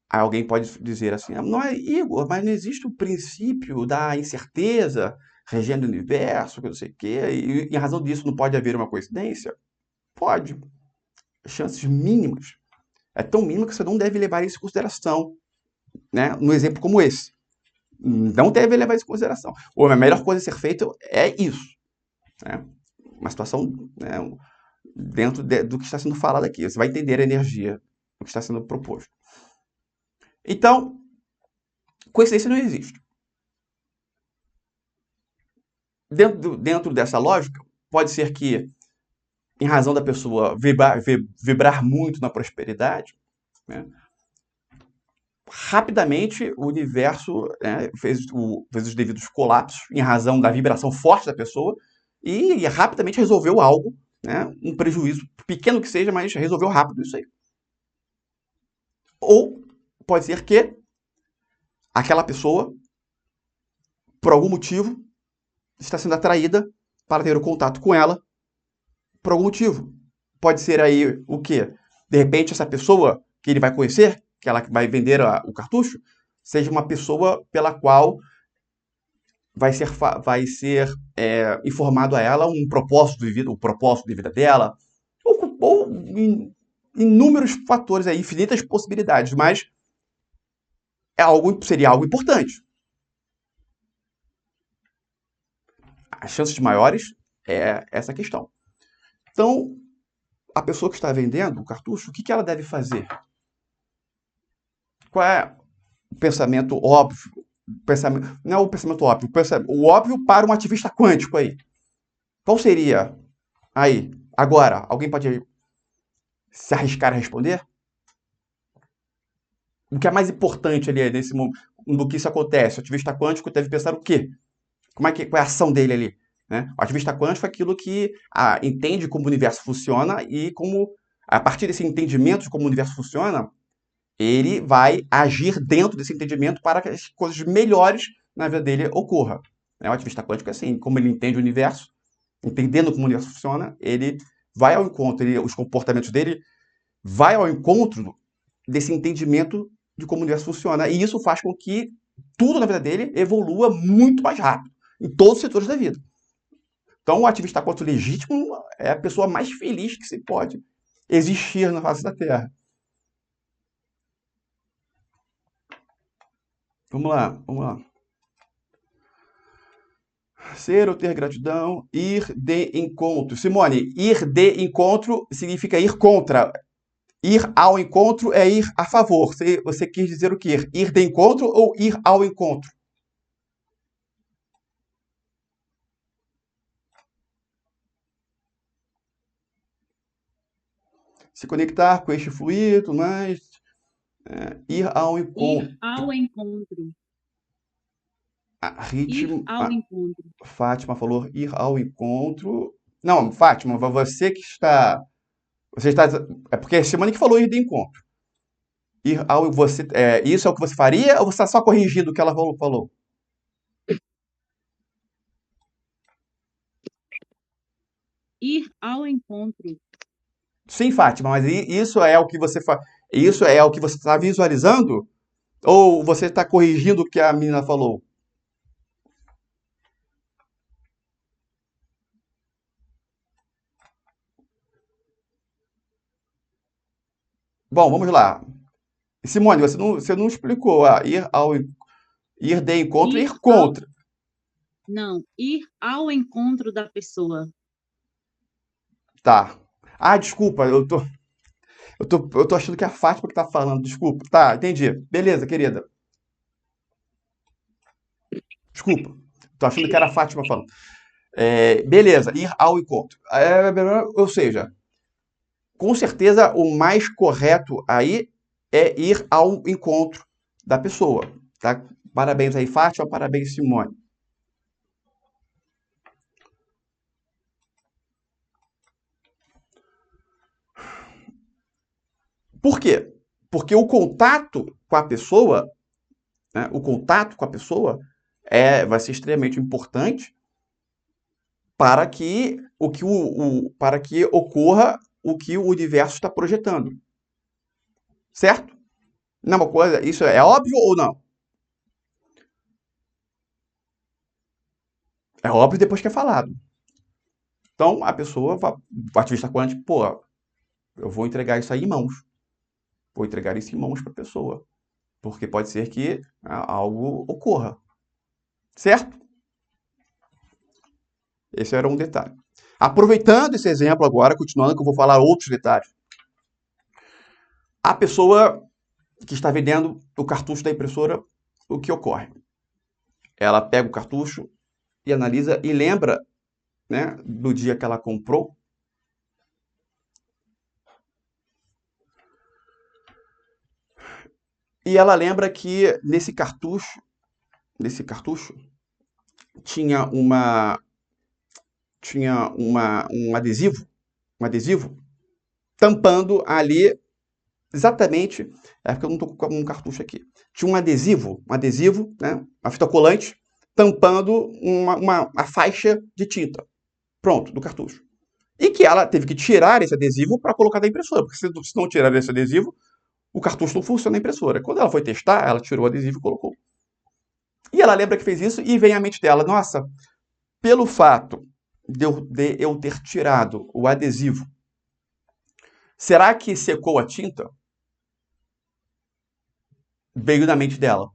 Aí alguém pode dizer assim, não é, Igor, mas não existe o princípio da incerteza regendo o universo, que não sei o quê, e em razão disso não pode haver uma coincidência? Pode. Chances mínimas. É tão mínima que você não deve levar isso em consideração, né? Num exemplo como esse. Não deve levar isso em consideração. Ou a melhor coisa a ser feita é isso. Né? Uma situação, né, dentro do que está sendo falado aqui. Você vai entender a energia do que está sendo proposto. Então, coincidência não existe. Dentro dessa lógica, pode ser que, em razão da pessoa vibrar muito na prosperidade, né, rapidamente o universo, né, fez os devidos colapsos em razão da vibração forte da pessoa e rapidamente resolveu algo, né, um prejuízo pequeno que seja, mas resolveu rápido isso aí. Ou pode ser que aquela pessoa, por algum motivo, está sendo atraída para ter o contato com ela por algum motivo. Pode ser aí o quê? De repente, essa pessoa que ele vai conhecer, que ela vai vender o cartucho, seja uma pessoa pela qual vai ser informado a ela um propósito de vida, o propósito de vida dela, ou inúmeros fatores aí, infinitas possibilidades, mas seria algo importante. As chances maiores é essa questão. Então, a pessoa que está vendendo o cartucho, o que ela deve fazer? Qual é o pensamento óbvio pensamento, não é o pensamento óbvio, o óbvio para um ativista quântico aí. Qual seria aí? Agora, alguém pode se arriscar a responder? O que é mais importante ali nesse momento, no que isso acontece? O ativista quântico deve pensar o quê? Qual é a ação dele ali? Né? O ativista quântico é aquilo que entende como o universo funciona e como, a partir desse entendimento de como o universo funciona, ele vai agir dentro desse entendimento para que as coisas melhores na vida dele ocorram. O ativista quântico é assim, como ele entende o universo, entendendo como o universo funciona, ele vai ao encontro, os comportamentos dele vai ao encontro desse entendimento de como o universo funciona. E isso faz com que tudo na vida dele evolua muito mais rápido, em todos os setores da vida. Então, o ativista quântico legítimo é a pessoa mais feliz que se pode existir na face da Terra. Vamos lá, vamos lá. Ser ou ter gratidão, ir de encontro. Simone, ir de encontro significa ir contra. Ir ao encontro é ir a favor. Você quis dizer o quê? Ir de encontro ou ir ao encontro? Se conectar com este fluido, mas ir ao encontro. Ir ao encontro. Ritmo. Ir ao encontro. Fátima falou ir ao encontro. Não, Fátima, você que está. Você está. É porque é a Simone que falou ir de encontro. Ir ao. Isso é o que você faria ou você está só corrigindo o que ela falou? Ir ao encontro. Sim, Fátima, mas isso é o que você faz. Isso é o que você está visualizando? Ou você está corrigindo o que a menina falou? Bom, vamos lá. Simone, você não explicou. Ir de encontro e ir contra. Não, ir ao encontro da pessoa. Tá. Desculpa, eu tô achando que é a Fátima que tá falando, desculpa. Tá, entendi. Beleza, querida. Desculpa. Tô achando que era a Fátima falando. Beleza, ir ao encontro. Ou seja, com certeza o mais correto aí é ir ao encontro da pessoa. Tá? Parabéns aí, Fátima. Parabéns, Simone. Por quê? Porque o contato com a pessoa, né, vai ser extremamente importante para que para que ocorra o que o universo está projetando. Certo? Não é uma coisa, isso é óbvio ou não? É óbvio depois que é falado. Então, a pessoa, o ativista quântico, eu vou entregar isso aí em mãos. Vou entregar isso em mãos para a pessoa. Porque pode ser que algo ocorra. Certo? Esse era um detalhe. Aproveitando esse exemplo agora, continuando que eu vou falar outros detalhes. A pessoa que está vendendo o cartucho da impressora, o que ocorre? Ela pega o cartucho e analisa e lembra, né, do dia que ela comprou. E ela lembra que nesse cartucho tinha um adesivo tampando ali exatamente, porque eu não estou com um cartucho aqui. Tinha um adesivo, né, uma fita colante tampando uma faixa de tinta. Pronto, do cartucho. E que ela teve que tirar esse adesivo para colocar na impressora, porque se não tirar esse adesivo, o cartucho não funciona na impressora. Quando ela foi testar, ela tirou o adesivo e colocou. E ela lembra que fez isso e vem à mente dela, nossa, pelo fato de eu ter tirado o adesivo, será que secou a tinta? Veio na mente dela.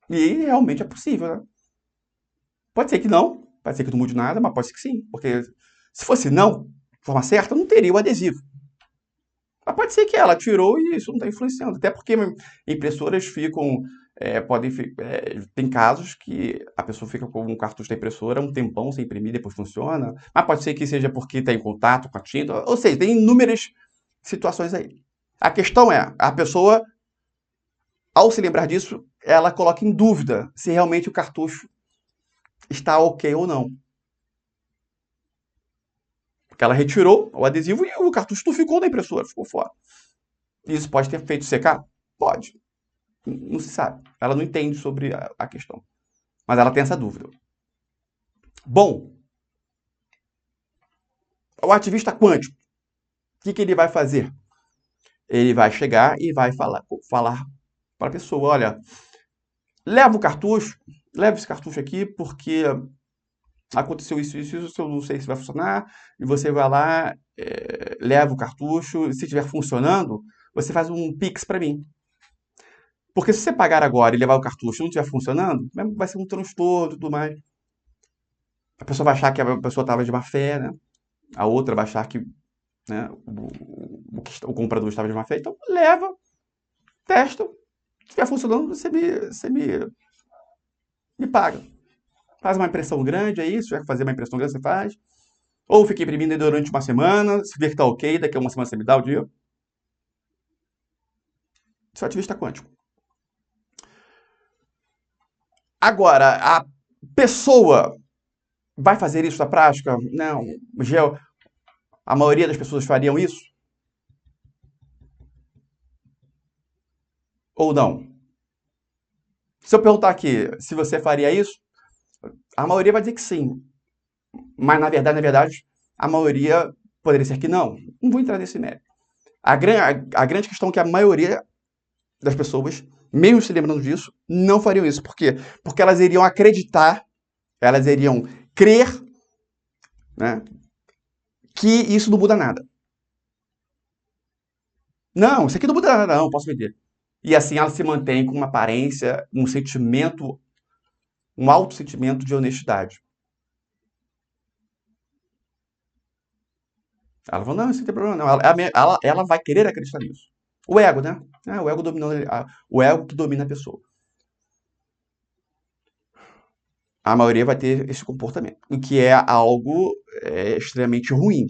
E realmente é possível, né? Pode ser que não mude nada, mas pode ser que sim. Porque se fosse não, de forma certa, não teria o adesivo. Mas pode ser que ela tirou e isso não está influenciando. Até porque impressoras ficam tem casos que a pessoa fica com um cartucho da impressora um tempão sem imprimir, depois funciona. Mas pode ser que seja porque está em contato com a tinta. Ou seja, tem inúmeras situações aí. A questão é, a pessoa, ao se lembrar disso, ela coloca em dúvida se realmente o cartucho está ok ou não. Porque ela retirou o adesivo e o cartucho não ficou na impressora, ficou fora. Isso pode ter feito secar? Pode. Não se sabe. Ela não entende sobre a questão. Mas ela tem essa dúvida. Bom, o ativista quântico, o que ele vai fazer? Ele vai chegar e vai falar para a pessoa, olha, leva esse cartucho aqui, porque aconteceu isso, eu não sei se vai funcionar, e você vai lá, leva o cartucho, se estiver funcionando, você faz um Pix para mim. Porque se você pagar agora e levar o cartucho e não estiver funcionando, vai ser um transtorno e tudo mais. A pessoa vai achar que a pessoa estava de má fé, né? A outra vai achar que, né, o comprador estava de má fé. Então, leva, testa. Se estiver funcionando, você me paga. Faz uma impressão grande aí, se tiver que fazer uma impressão grande, você faz. Ou fica imprimindo aí durante uma semana, se ver que está ok, daqui a uma semana você me dá o dia. Isso é ativista quântico. Agora, a pessoa vai fazer isso na prática? Não. A maioria das pessoas fariam isso? Ou não? Se eu perguntar aqui se você faria isso, a maioria vai dizer que sim. Mas, na verdade, a maioria poderia ser que não. Não vou entrar nesse mérito. A grande questão é que a maioria das pessoas, mesmo se lembrando disso, não fariam isso. Por quê? Porque elas iriam acreditar, elas iriam crer, né, que isso não muda nada. Não, isso aqui não muda nada, não, posso vender. E assim ela se mantém com uma aparência, um sentimento, um alto sentimento de honestidade. Ela falou, não, isso não tem problema não. Ela vai querer acreditar nisso. O ego, né? O ego dominando, o ego que domina a pessoa. A maioria vai ter esse comportamento, o que é algo extremamente ruim,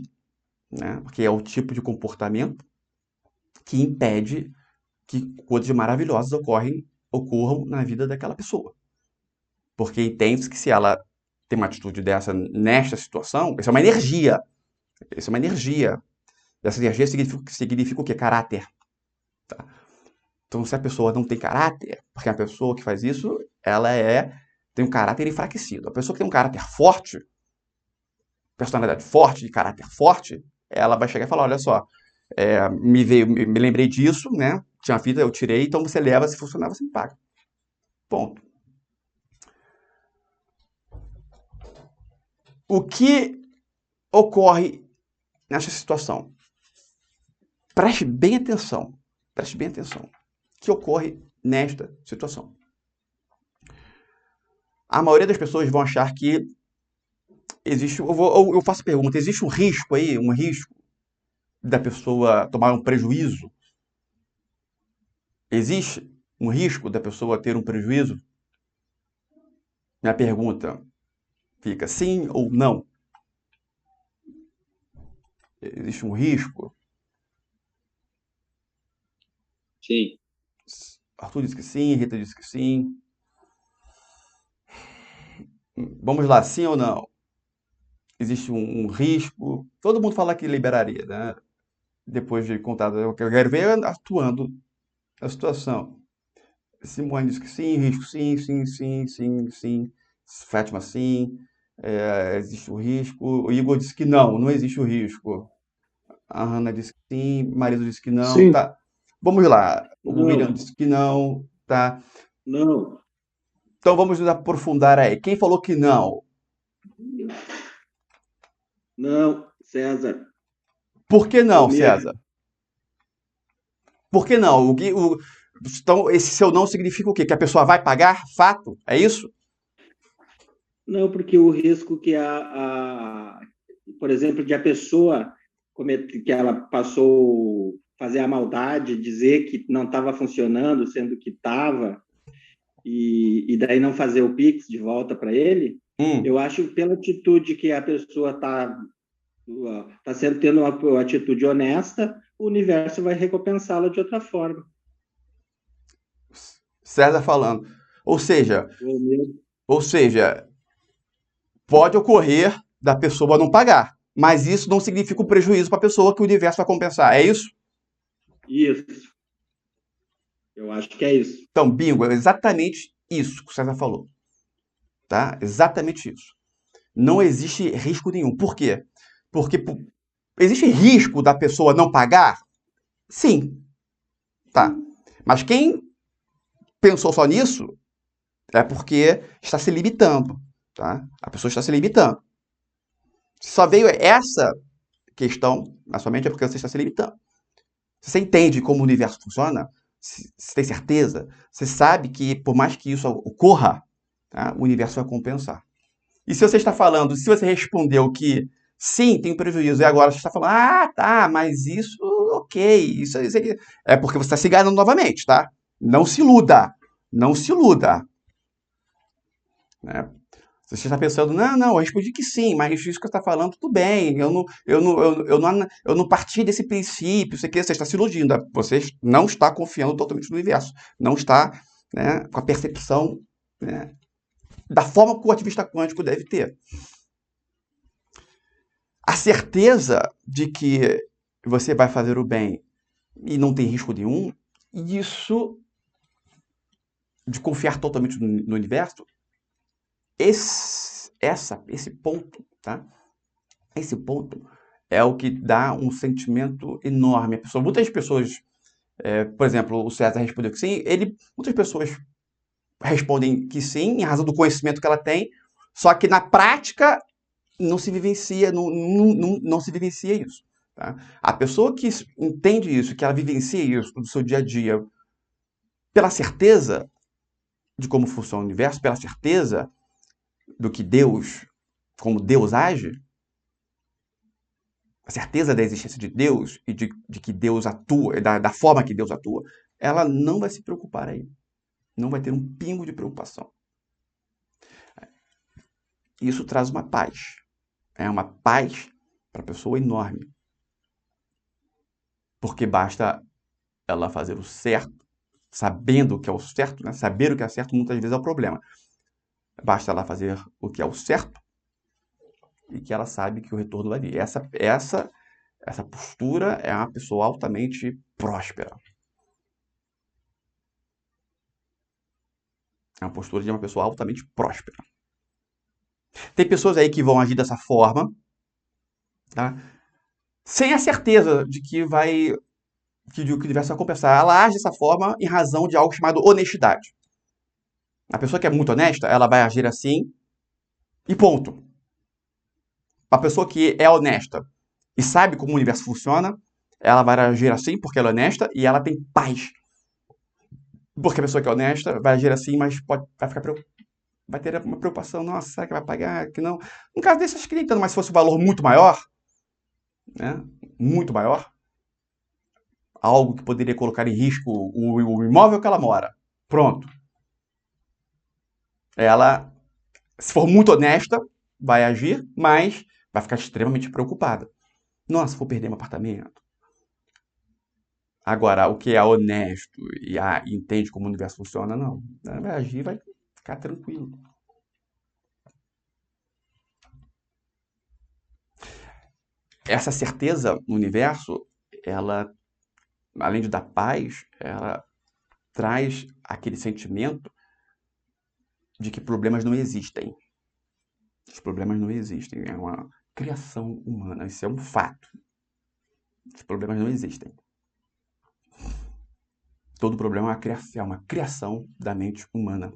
né? Porque é o tipo de comportamento que impede que coisas maravilhosas ocorram na vida daquela pessoa. Porque entende que se ela tem uma atitude dessa nesta situação, isso é uma energia. Isso é uma energia. Essa energia significa o quê? Caráter. Tá? Então, se a pessoa não tem caráter, porque a pessoa que faz isso, ela tem um caráter enfraquecido. A pessoa que tem um caráter forte, personalidade forte, de caráter forte, ela vai chegar e falar, olha só, me lembrei disso, né? Tinha uma fita, eu tirei, então você leva, se funcionar, você me paga. Ponto. O que ocorre nessa situação? Preste bem atenção. Preste bem atenção. O que ocorre nesta situação? A maioria das pessoas vão achar que existe. Eu faço a pergunta: existe um risco aí, um risco da pessoa tomar um prejuízo? Existe um risco da pessoa ter um prejuízo? Minha pergunta fica sim ou não? Existe um risco? Sim. Arthur disse que sim, Rita disse que sim. Vamos lá, sim ou não? Existe um risco? Todo mundo fala que liberaria, né? Depois de contar, eu quero ver atuando a situação. Simone disse que sim, risco sim, sim, sim, sim, sim. Fátima sim, existe o risco. O Igor disse que não existe o risco. A Hannah disse que sim, marido disse que não, Sim. tá. Vamos lá. O William Não. disse que não, tá. Não. Então vamos nos aprofundar aí. Quem falou que não? Não, César. Por que não, Almir. César? Por que não? Então, esse seu não significa o quê? Que a pessoa vai pagar? Fato? É isso? Não, porque o risco que por exemplo, de a pessoa que ela passou fazer a maldade, dizer que não estava funcionando, sendo que estava, e daí não fazer o Pix de volta para ele, eu acho que pela atitude que a pessoa está tendo uma atitude honesta, o universo vai recompensá-la de outra forma. César falando. Ou seja, Ou mesmo. pode ocorrer da pessoa não pagar, mas isso não significa um prejuízo para a pessoa que o universo vai compensar. É isso? Isso. Eu acho que é isso. Então, bingo, é exatamente isso que o César falou. Tá? Exatamente isso. Não existe risco nenhum. Por quê? Porque existe risco da pessoa não pagar? Sim. Tá. Mas quem pensou só nisso é porque está se limitando. Tá? A pessoa está se limitando. Se só veio essa questão na sua mente é porque você está se limitando. Se você entende como o universo funciona, se tem certeza, você sabe que por mais que isso ocorra, tá, o universo vai compensar. E se você está falando, se você respondeu que sim, tem prejuízo, e agora você está falando, ah, tá, mas isso, ok, isso é porque você está se enganando novamente, tá? Não se iluda, não se iluda. Né? Você está pensando, não, eu respondi que sim, mas isso que você está falando, tudo bem, eu não parti desse princípio, você está se iludindo, você não está confiando totalmente no universo, não está, né, com a percepção, né, da forma que o ativista quântico deve ter. A certeza de que você vai fazer o bem e não tem risco nenhum, isso de confiar totalmente no universo, esse ponto, tá? Esse ponto é o que dá um sentimento enorme. Muitas pessoas, por exemplo, o César respondeu que sim, muitas pessoas respondem que sim, em razão do conhecimento que ela tem, só que na prática não se vivencia, não se vivencia isso. Tá? A pessoa que entende isso, que ela vivencia isso no seu dia a dia, pela certeza de como funciona o universo, pela certeza do que Deus, como Deus age, a certeza da existência de Deus e de que Deus atua, da forma que Deus atua, ela não vai se preocupar aí. Não vai ter um pingo de preocupação. Isso traz uma paz. É uma paz para a pessoa enorme. Porque basta ela fazer o certo, sabendo o que é o certo, né? Saber o que é certo muitas vezes é o problema. Basta ela fazer o que é o certo e que ela sabe que o retorno vai vir. Essa postura é uma pessoa altamente próspera. É uma postura de uma pessoa altamente próspera. Tem pessoas aí que vão agir dessa forma, tá? Sem a certeza de que o universo vai compensar. Ela age dessa forma em razão de algo chamado honestidade. A pessoa que é muito honesta, ela vai agir assim e ponto. A pessoa que é honesta e sabe como o universo funciona, ela vai agir assim porque ela é honesta e ela tem paz. Porque a pessoa que é honesta vai agir assim, mas vai ter uma preocupação, nossa, será que vai pagar? Que não. No caso desse, acho que nem tanto, mas se fosse um valor muito maior, né? Muito maior, algo que poderia colocar em risco o imóvel que ela mora. Pronto. Ela, se for muito honesta, vai agir, mas vai ficar extremamente preocupada. Nossa, vou perder meu apartamento. Agora, o que é honesto e entende como o universo funciona, não. Ela vai agir, vai ficar tranquilo. Essa certeza no universo, ela, além de dar paz, ela traz aquele sentimento de que problemas não existem. Os problemas não existem. É uma criação humana. Isso é um fato. Os problemas não existem. Todo problema é uma criação da mente humana.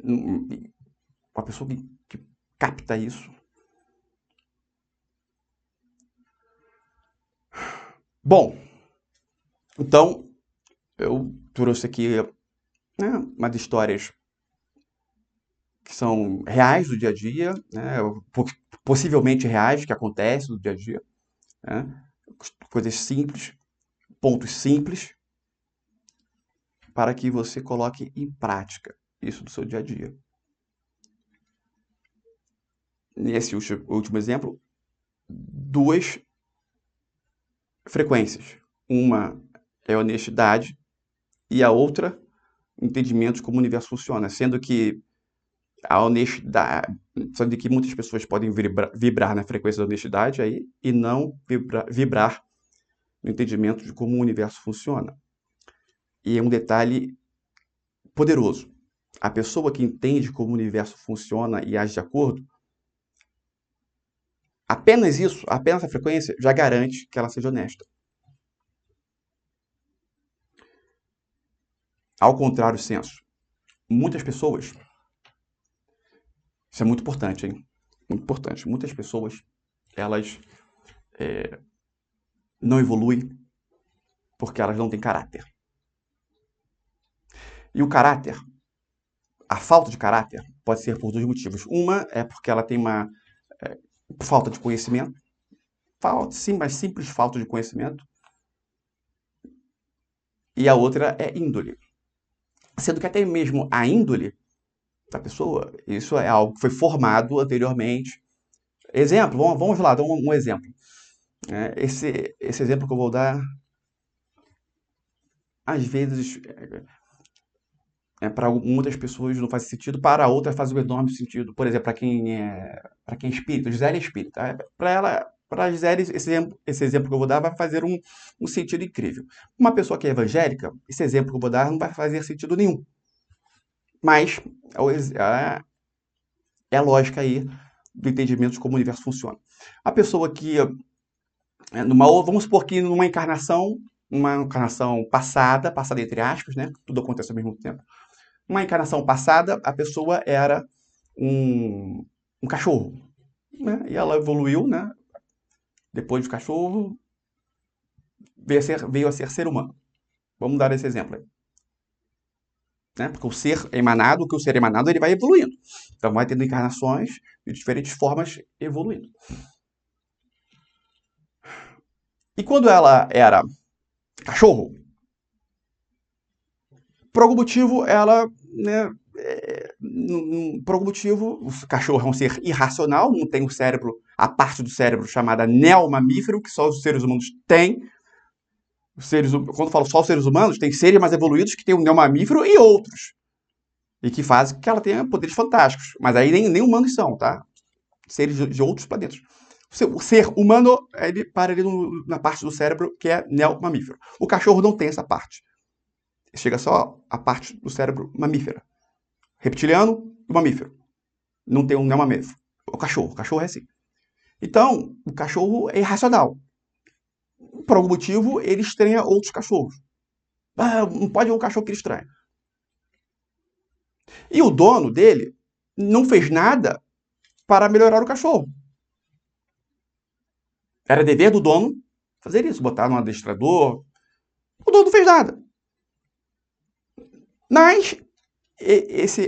Uma pessoa que capta isso. Bom, então eu trouxe aqui, né, umas histórias que são reais do dia a dia, né, possivelmente reais, que acontecem no dia a dia. Né, coisas simples, pontos simples, para que você coloque em prática isso no seu dia a dia. Nesse último exemplo, 2 frequências. Uma é honestidade e a outra, entendimento de como o universo funciona, sendo que a honestidade, sendo que muitas pessoas podem vibrar na frequência da honestidade aí e não vibrar no entendimento de como o universo funciona. E é um detalhe poderoso. A pessoa que entende como o universo funciona e age de acordo, apenas isso, apenas a frequência, já garante que ela seja honesta. Ao contrário, senso. Muitas pessoas, isso é muito importante, hein? Muito importante. Muitas pessoas, elas não evoluem porque elas não têm caráter. E o caráter, a falta de caráter, pode ser por 2 motivos. Uma é porque ela tem uma falta de conhecimento. Sim, mas simples falta de conhecimento. E a outra é índole. Sendo que até mesmo a índole da pessoa, isso é algo que foi formado anteriormente. Exemplo, vamos lá, dar um exemplo. Esse exemplo que eu vou dar, às vezes, para muitas pessoas não faz sentido, para outras faz um enorme sentido. Por exemplo, para quem é espírita, Gisele é espírita. Para a Gisele, esse exemplo que eu vou dar vai fazer um sentido incrível. Uma pessoa que é evangélica, esse exemplo que eu vou dar não vai fazer sentido nenhum. Mas é a lógica aí do entendimento de como o universo funciona. A pessoa que, vamos supor que numa encarnação passada entre aspas, né? Tudo acontece ao mesmo tempo. Uma encarnação passada, a pessoa era um cachorro, né? E ela evoluiu, né? Depois do cachorro, veio a ser ser humano. Vamos dar esse exemplo aí. Né? Porque o ser emanado, ele vai evoluindo. Então vai tendo encarnações de diferentes formas evoluindo. E quando ela era cachorro, por algum motivo, o cachorro é um ser irracional, não tem a parte do cérebro chamada neomamífero, que só os seres humanos têm. Quando eu falo só os seres humanos, tem seres mais evoluídos que têm o neomamífero e outros. E que fazem que ela tenha poderes fantásticos. Mas aí nem humanos são, tá? Seres de outros planetas. O ser humano, ele para ali na parte do cérebro que é neomamífero. O cachorro não tem essa parte. Chega só a parte do cérebro mamífera. Reptiliano e mamífero. Não tem um neomamífero. O cachorro é assim. Então, o cachorro é irracional. Por algum motivo, ele estranha outros cachorros. Não pode ver um cachorro que ele estranha. E o dono dele não fez nada para melhorar o cachorro. Era dever do dono fazer isso, botar no adestrador. O dono não fez nada. Mas,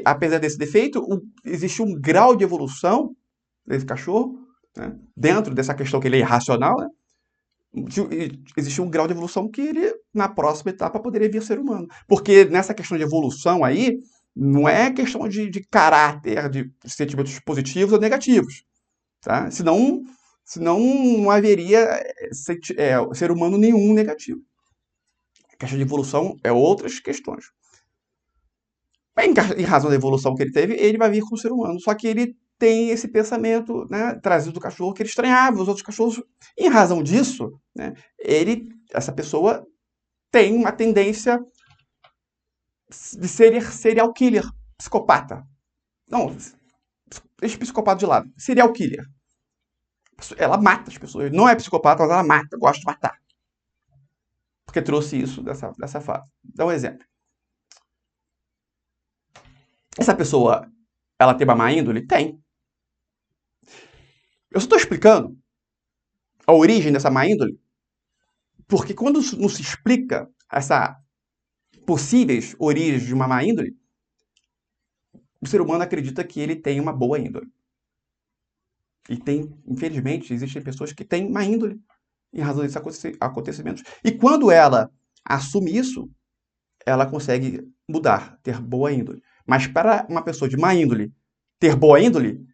apesar desse defeito, existe um grau de evolução desse cachorro, né? Dentro dessa questão que ele é irracional, né? Existe um grau de evolução que ele, na próxima etapa, poderia vir a ser humano. Porque nessa questão de evolução aí, não é questão de caráter, de sentimentos positivos ou negativos. Tá? Senão não haveria ser humano nenhum negativo. A questão de evolução é outras questões. Em razão da evolução que ele teve, ele vai vir como ser humano. Só que ele tem esse pensamento, né, trazido do cachorro, que ele estranhava os outros cachorros. Em razão disso, né, essa pessoa tem uma tendência de ser serial killer, psicopata. Não, deixa o psicopata de lado. Serial killer. Ela mata as pessoas. Não é psicopata, mas ela mata, gosta de matar. Porque trouxe isso dessa fase. Dá um exemplo. Essa pessoa, ela tem uma má índole? Tem. Eu só estou explicando a origem dessa má índole, porque quando não se explica essa possíveis origens de uma má índole, o ser humano acredita que ele tem uma boa índole. E infelizmente, existem pessoas que têm má índole em razão desses acontecimentos. E quando ela assume isso, ela consegue mudar, ter boa índole. Mas para uma pessoa de má índole ter boa índole,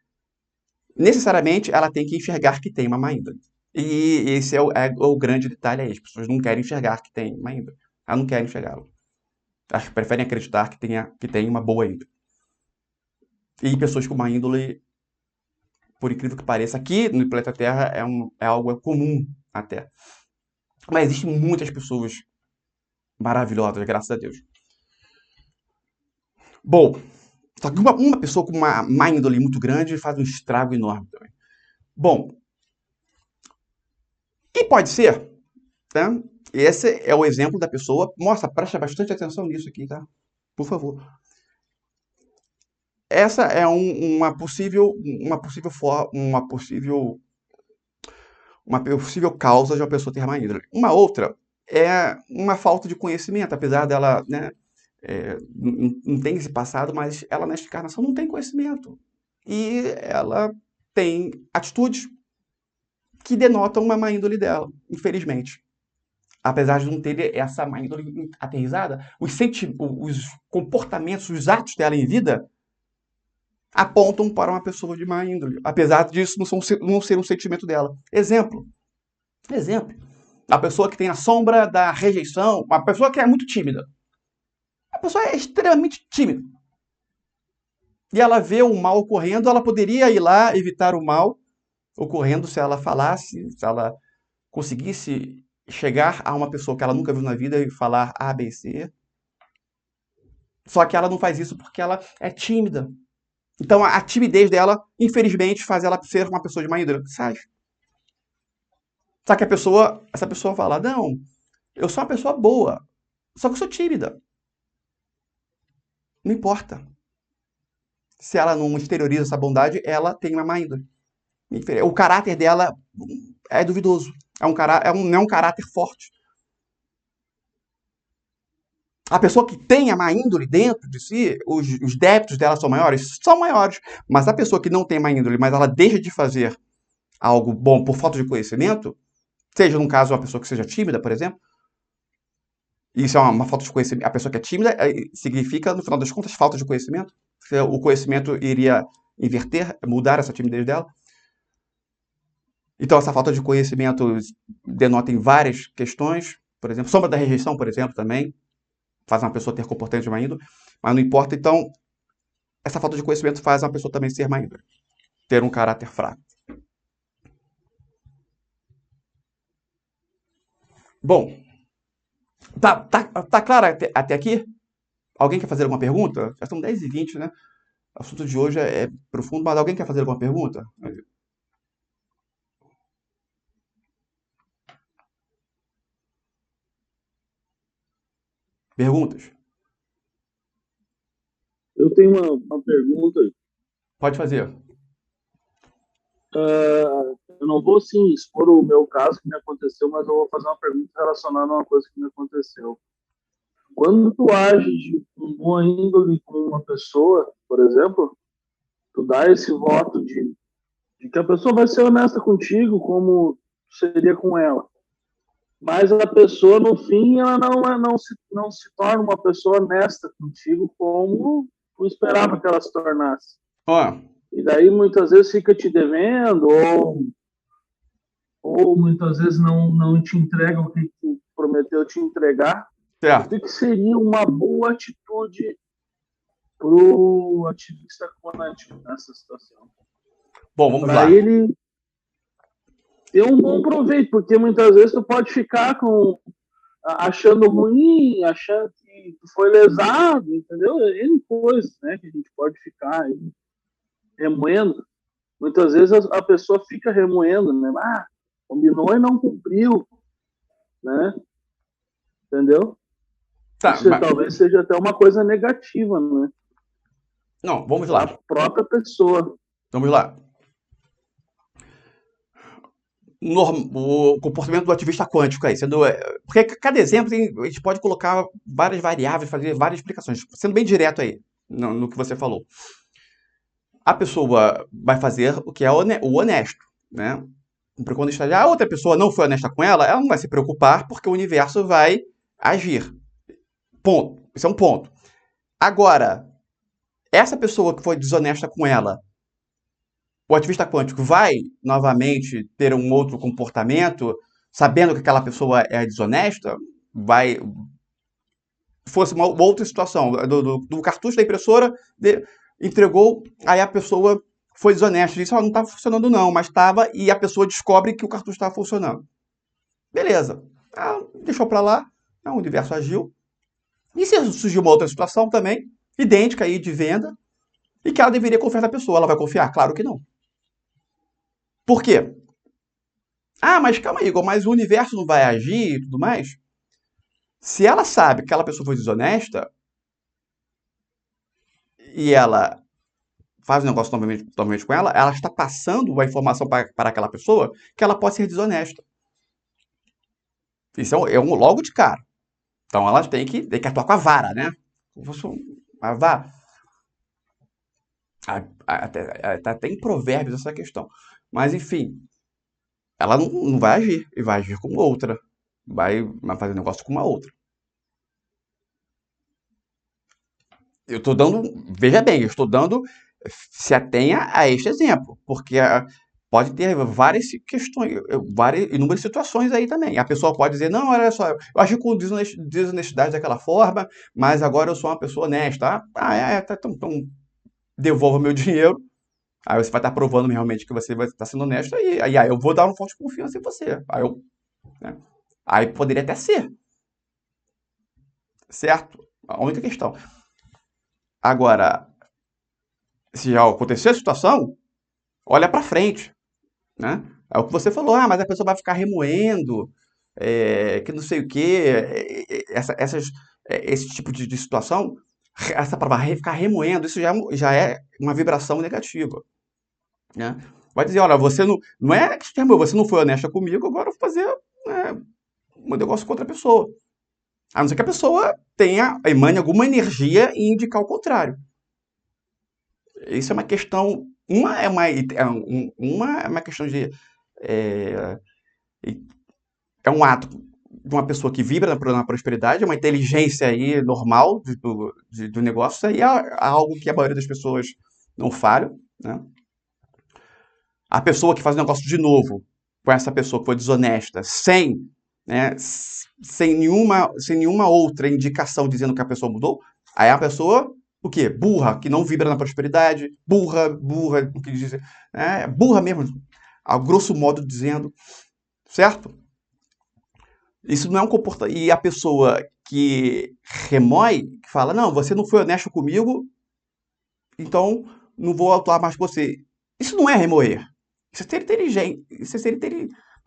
necessariamente ela tem que enxergar que tem uma má índole. E esse é o grande detalhe aí. As pessoas não querem enxergar que tem uma índole. Elas não querem enxergá-lo. Elas preferem acreditar que tem uma boa índole. E pessoas com má índole, por incrível que pareça, aqui no planeta Terra é algo comum até. Mas existem muitas pessoas maravilhosas, graças a Deus. Bom, só que uma pessoa com uma má índole muito grande faz um estrago enorme também. Bom, e pode ser, tá? Esse é o exemplo da pessoa. Nossa, presta bastante atenção nisso aqui, tá? Por favor. Essa é uma possível causa de uma pessoa ter má índole. Uma outra é uma falta de conhecimento, apesar dela, né, não tem esse passado, mas ela nesta encarnação não tem conhecimento. E ela tem atitudes que denotam uma má índole dela, infelizmente. Apesar de não ter essa má índole aterrissada, os comportamentos, os atos dela em vida apontam para uma pessoa de má índole, apesar disso não ser um sentimento dela. Exemplo. A pessoa que tem a sombra da rejeição, uma pessoa que é muito tímida. A pessoa é extremamente tímida. E ela vê o mal ocorrendo, ela poderia ir lá evitar o mal ocorrendo se ela falasse, se ela conseguisse chegar a uma pessoa que ela nunca viu na vida e falar A, B, C. Só que ela não faz isso porque ela é tímida. Então a timidez dela, infelizmente, faz ela ser uma pessoa de má índole. Sabe? Só que essa pessoa fala, não, eu sou uma pessoa boa, só que eu sou tímida. Não importa. Se ela não exterioriza essa bondade, ela tem uma má índole. O caráter dela é duvidoso. Não é um caráter forte. A pessoa que tem a má índole dentro de si, os débitos dela são maiores? São maiores. Mas a pessoa que não tem má índole, mas ela deixa de fazer algo bom por falta de conhecimento, seja, num caso, uma pessoa que seja tímida, por exemplo, isso é uma falta de conhecimento. A pessoa que é tímida significa, no final das contas, falta de conhecimento. O conhecimento iria inverter, mudar essa timidez dela. Então, essa falta de conhecimento denota em várias questões. Por exemplo, sombra da rejeição, por exemplo, também faz uma pessoa ter comportamento de má índole, mas não importa. Então, essa falta de conhecimento faz uma pessoa também ser má índole, ter um caráter fraco. Bom, tá claro até aqui? Alguém quer fazer alguma pergunta? Já são 10h20, né? O assunto de hoje é profundo, mas alguém quer fazer alguma pergunta? Perguntas? Eu tenho uma pergunta. Pode fazer. Eu não vou, sim, expor o meu caso que me aconteceu, mas eu vou fazer uma pergunta relacionada a uma coisa que me aconteceu. Quando tu age com boa índole com uma pessoa, por exemplo, tu dá esse voto de que a pessoa vai ser honesta contigo, como seria com ela. Mas a pessoa, no fim, ela não se torna uma pessoa honesta contigo como tu esperava que ela se tornasse. E daí, muitas vezes, fica te devendo, ou muitas vezes não te entrega o que tu prometeu te entregar. Certo. O que seria uma boa atitude para o ativista quântico nessa situação? Bom, vamos lá. Para ele ter um bom proveito, porque muitas vezes tu pode ficar achando ruim, achando que tu foi lesado, entendeu? N coisas, né, que a gente pode ficar aí remoendo. Muitas vezes a pessoa fica remoendo, né? Combinou e não cumpriu, né? Entendeu? Tá, isso talvez seja até uma coisa negativa, né? Não, vamos lá. A própria pessoa. Vamos lá. O comportamento do ativista quântico aí, porque cada exemplo a gente pode colocar várias variáveis, fazer várias explicações, sendo bem direto aí no que você falou. A pessoa vai fazer o que é o honesto, né? Porque quando a outra pessoa não foi honesta com ela não vai se preocupar porque o universo vai agir. Ponto. Esse é um ponto. Agora, essa pessoa que foi desonesta com ela, o ativista quântico vai novamente ter um outro comportamento, sabendo que aquela pessoa é desonesta? Vai. Fosse uma outra situação, do cartucho da impressora, entregou, aí a pessoa foi desonesta, disse, não está funcionando não, mas estava, e a pessoa descobre que o cartucho estava funcionando. Beleza. Deixou para lá, o universo agiu. E se surgiu uma outra situação também, idêntica aí de venda, e que ela deveria confiar na pessoa, ela vai confiar? Claro que não. Por quê? Mas calma aí, Igor, mas o universo não vai agir e tudo mais? Se ela sabe que aquela pessoa foi desonesta e ela faz um negócio novamente com ela, ela está passando uma informação para aquela pessoa que ela pode ser desonesta. Isso é logo de cara. Então elas têm que atuar com a vara, né? A vara. Até em provérbios essa questão. Mas, enfim, ela não vai agir. E vai agir com outra. Vai fazer negócio com uma outra. Eu estou dando... Veja bem, eu estou dando... Se atenha a este exemplo. Porque pode ter várias questões, inúmeras situações aí também. A pessoa pode dizer, não, olha só, eu agi com desonestidade daquela forma, mas agora eu sou uma pessoa honesta. Então devolva meu dinheiro. Aí você vai estar provando realmente que você vai estar sendo honesto. Aí eu vou dar um fonte de confiança em você. Aí poderia até ser. Certo? A única questão. Agora, se já aconteceu a situação, olha para frente. Né? É o que você falou, mas a pessoa vai ficar remoendo, que não sei o quê, esse tipo de situação, essa palavra ficar remoendo, isso já é uma vibração negativa. Né? Vai dizer, olha, você não é que você não foi honesta comigo, agora eu vou fazer um negócio com outra pessoa. A não ser que a pessoa emane alguma energia e indicar o contrário. Isso é uma questão... Uma é uma questão de... É um ato de uma pessoa que vibra na prosperidade, é uma inteligência aí normal do negócio. Isso aí é algo que a maioria das pessoas não falham. Né? A pessoa que faz o negócio de novo com essa pessoa que foi desonesta, sem nenhuma outra indicação dizendo que a pessoa mudou, aí a pessoa... O quê? Burra, que não vibra na prosperidade, burra, o que diz, burra mesmo, a grosso modo dizendo, certo? Isso não é um comportamento. E a pessoa que remói, que fala, não, você não foi honesto comigo, então não vou atuar mais com você. Isso não é remoer. Isso é ser inteligente. Isso é ser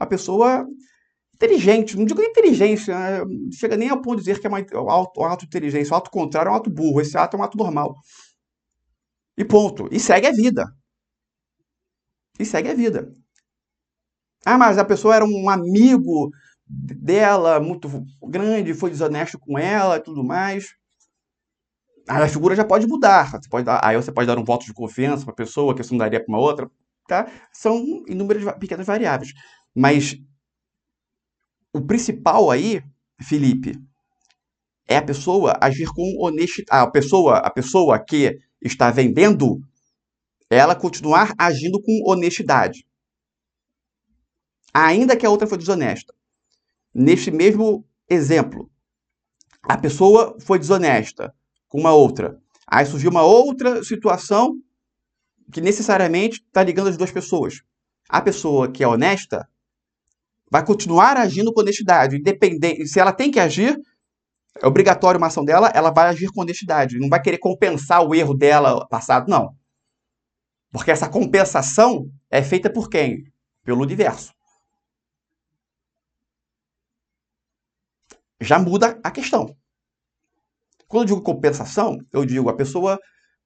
uma pessoa inteligente. Não digo inteligência, não chega nem ao ponto de dizer que é uma auto-inteligência. O ato contrário é um ato burro. Esse ato é um ato normal. E ponto. E segue a vida. Mas a pessoa era um amigo dela, muito grande, foi desonesto com ela e tudo mais. Aí a figura já pode mudar. Aí você pode dar um voto de confiança para a pessoa que você não daria para uma outra. Tá? São inúmeras pequenas variáveis. Mas o principal aí, Felipe, é a pessoa agir com honestidade. A pessoa que está vendendo, ela continuar agindo com honestidade. Ainda que a outra foi desonesta. Neste mesmo exemplo, a pessoa foi desonesta com uma outra. Aí surgiu uma outra situação que necessariamente está ligando as duas pessoas. A pessoa que é honesta vai continuar agindo com honestidade. Independente, se ela tem que agir, é obrigatório uma ação dela, ela vai agir com honestidade. Não vai querer compensar o erro dela passado, não. Porque essa compensação é feita por quem? Pelo universo. Já muda a questão. Quando eu digo compensação, eu digo a pessoa,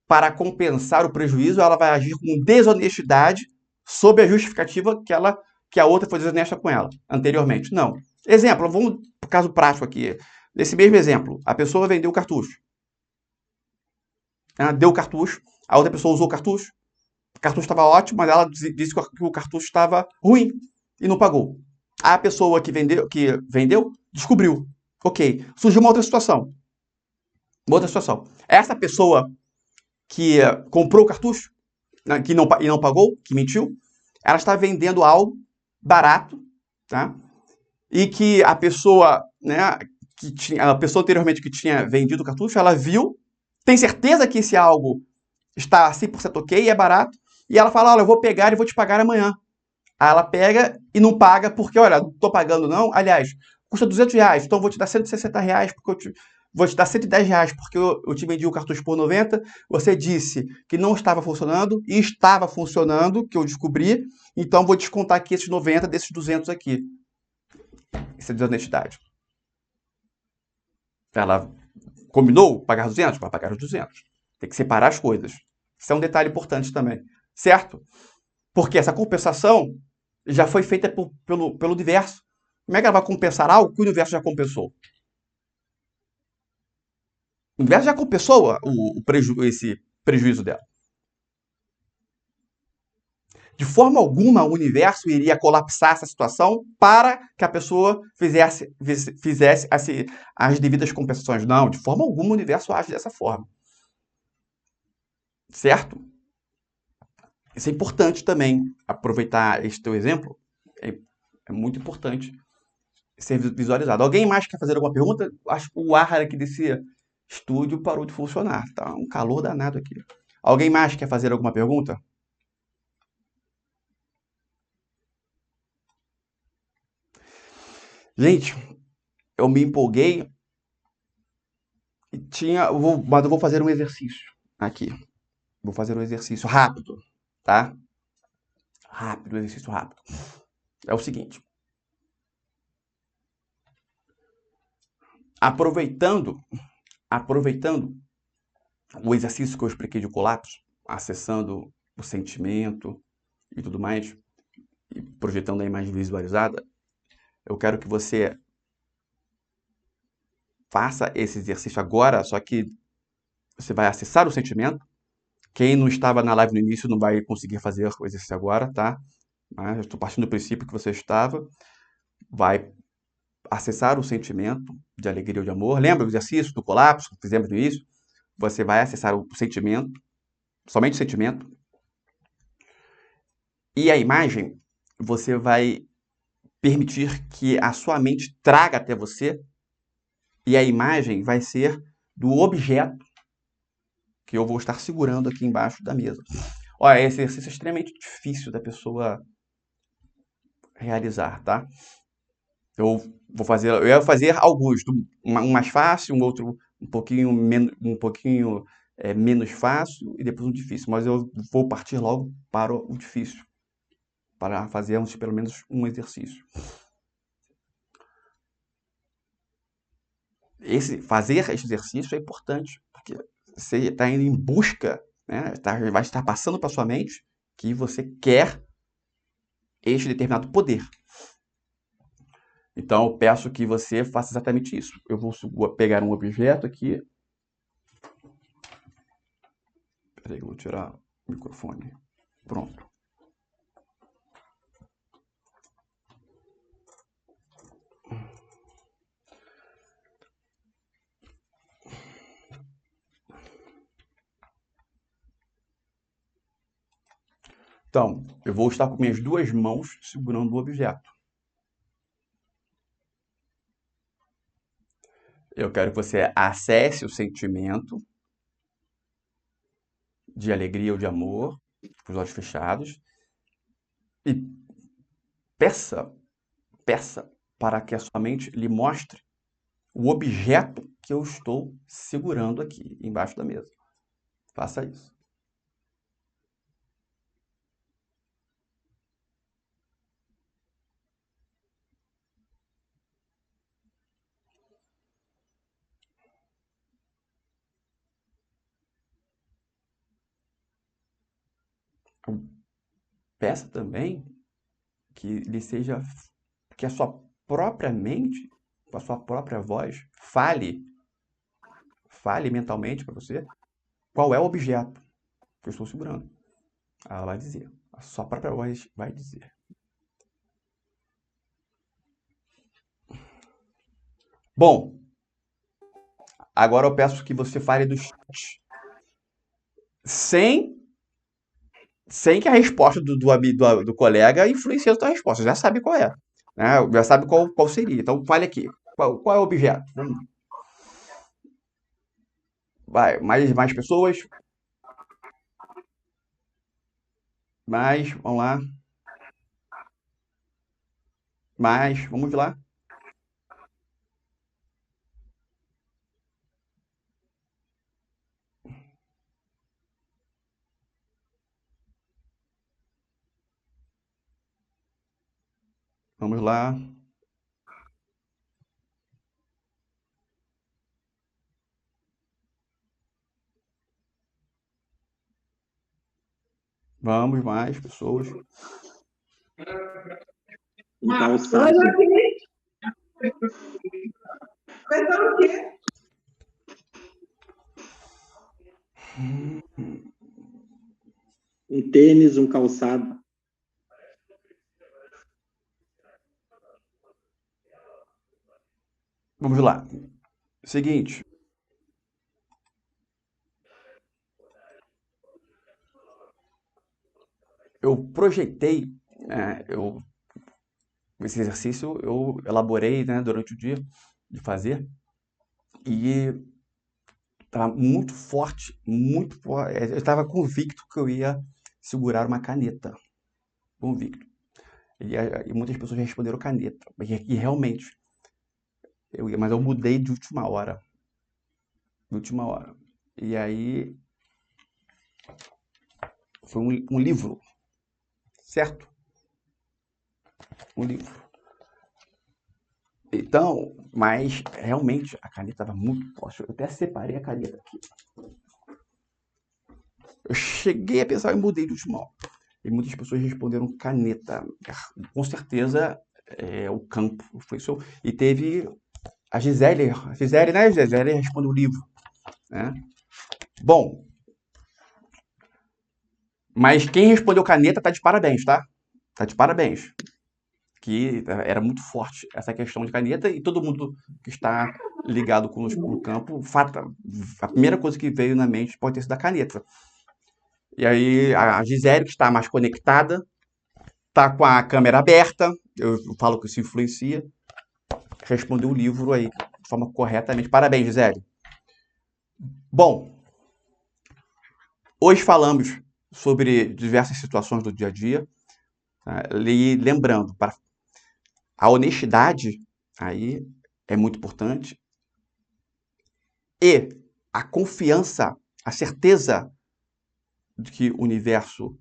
para compensar o prejuízo, ela vai agir com desonestidade sob a justificativa que a outra foi desonesta com ela anteriormente. Não. Exemplo, vamos para o caso prático aqui. Nesse mesmo exemplo, a pessoa vendeu o cartucho. Ela deu o cartucho, a outra pessoa usou o cartucho estava ótimo, mas ela disse que o cartucho estava ruim e não pagou. A pessoa que vendeu descobriu. Ok, surgiu uma outra situação. Outra situação. Essa pessoa que comprou o cartucho, e não pagou, que mentiu, ela está vendendo algo barato, tá? E que a pessoa, né, a pessoa anteriormente que tinha vendido o cartucho, ela viu, tem certeza que esse algo está 100% ok e é barato, e ela fala, olha, eu vou pegar e vou te pagar amanhã. Aí ela pega e não paga porque, olha, não estou pagando não, aliás, custa R$200, então eu vou te dar R$160 porque vou te dar R$110 porque eu te vendi o cartucho por 90, você disse que não estava funcionando e estava funcionando, que eu descobri, então vou descontar aqui esses 90 desses 200 aqui. Isso é desonestidade. Ela combinou pagar 200? Vai pagar os 200. Tem que separar as coisas. Isso é um detalhe importante também. Certo? Porque essa compensação já foi feita pelo universo. Como é que ela vai compensar algo que o universo já compensou? O universo já compensou esse prejuízo dela. De forma alguma, o universo iria colapsar essa situação para que a pessoa fizesse as devidas compensações. Não, de forma alguma o universo age dessa forma. Certo? Isso é importante também. Aproveitar este teu exemplo é muito importante ser visualizado. Alguém mais quer fazer alguma pergunta? Acho que o ar aqui desse estúdio parou de funcionar. Tá um calor danado aqui. Alguém mais quer fazer alguma pergunta? Gente, eu me empolguei e mas eu vou fazer um exercício aqui. Vou fazer um exercício rápido, tá? Rápido, exercício rápido. É o seguinte. Aproveitando o exercício que eu expliquei de colapso, acessando o sentimento e tudo mais, e projetando a imagem visualizada, eu quero que você faça esse exercício agora, só que você vai acessar o sentimento. Quem não estava na live no início não vai conseguir fazer o exercício agora, tá? Mas eu estou partindo do princípio que você estava. Vai acessar o sentimento de alegria ou de amor. Lembra o exercício do colapso que fizemos no início? Você vai acessar o sentimento, somente o sentimento. E a imagem, você vai permitir que a sua mente traga até você. E a imagem vai ser do objeto que eu vou estar segurando aqui embaixo da mesa. Olha, esse exercício é extremamente difícil da pessoa realizar, tá? Eu ia fazer alguns, um mais fácil, um outro um pouquinho menos fácil e depois um difícil. Mas eu vou partir logo para o difícil, para fazermos pelo menos um exercício. Fazer esse exercício é importante, porque você está indo em busca, né? Vai estar passando para sua mente que você quer este determinado poder. Então, eu peço que você faça exatamente isso. Eu vou pegar um objeto aqui. Peraí, eu vou tirar o microfone. Pronto. Então, eu vou estar com minhas duas mãos segurando o objeto. Eu quero que você acesse o sentimento de alegria ou de amor, com os olhos fechados, e peça para que a sua mente lhe mostre o objeto que eu estou segurando aqui, embaixo da mesa. Faça isso. Peça também que que a sua própria mente, com a sua própria voz, fale mentalmente para você qual é o objeto que eu estou segurando. Ela vai dizer, a sua própria voz vai dizer. Bom, Agora eu peço que você fale do chat sem que a resposta do colega influencie a sua resposta. Você já sabe qual é, né? Já sabe qual seria. Então, fale aqui. Qual é o objeto? Vai, mais pessoas? Vamos lá. Vamos lá. Vamos lá. Vamos, mais pessoas. Um calçado. Um tênis, um calçado. Vamos lá. Seguinte. Eu projetei, esse exercício eu elaborei, né, durante o dia de fazer, e estava muito forte, eu estava convicto que eu ia segurar uma caneta, convicto. E muitas pessoas responderam caneta, e realmente, mas eu mudei de última hora, E aí, foi um livro, certo? Um livro. Então, mas realmente a caneta estava muito forte. Eu até separei a caneta aqui. Eu cheguei a pensar e mudei de última hora. E muitas pessoas responderam caneta. Com certeza o campo foi isso. E teve a Gisele, né? Gisele respondeu o livro, né? Bom, mas quem respondeu caneta tá de parabéns, tá? Tá de parabéns. Que era muito forte essa questão de caneta e todo mundo que está ligado conosco no campo, a primeira coisa que veio na mente pode ter sido a caneta. E aí a Gisele, que está mais conectada, está com a câmera aberta, eu falo que isso influencia, respondeu o livro aí de forma corretamente. Parabéns, Gisele. Bom, hoje falamos sobre diversas situações do dia a dia, e lembrando, a honestidade aí é muito importante e a confiança, a certeza de que o universo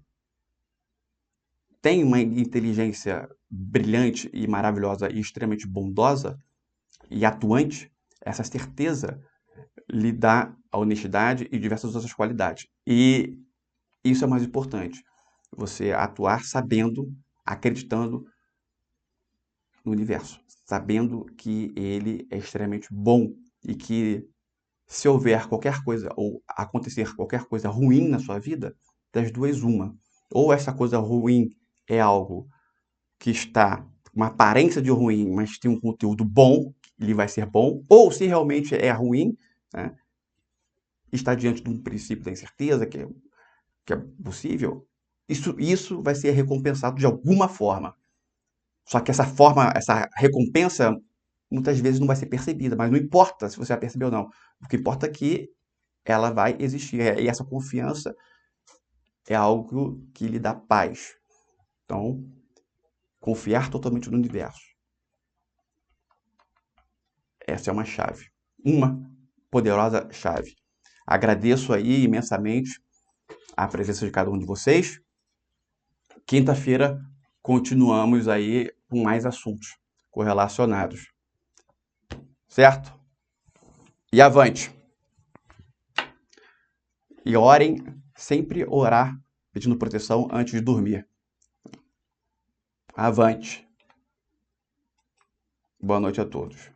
tem uma inteligência brilhante e maravilhosa e extremamente bondosa e atuante, essa certeza lhe dá a honestidade e diversas outras qualidades. E isso é mais importante, você atuar sabendo, acreditando no universo, sabendo que ele é extremamente bom e que se houver qualquer coisa ou acontecer qualquer coisa ruim na sua vida, das duas uma. Ou essa coisa ruim é algo que está uma aparência de ruim, mas tem um conteúdo bom, ele vai ser bom, ou se realmente é ruim, né, está diante de um princípio da incerteza, que é possível, isso vai ser recompensado de alguma forma. Só que essa recompensa, muitas vezes não vai ser percebida, mas não importa se você vai perceber ou não. O que importa é que ela vai existir. E essa confiança é algo que lhe dá paz. Então, confiar totalmente no universo. Essa é uma chave. Uma poderosa chave. Agradeço aí imensamente a presença de cada um de vocês. Quinta-feira continuamos aí com mais assuntos correlacionados. Certo? E avante. E orem, sempre orar pedindo proteção antes de dormir. Avante. Boa noite a todos.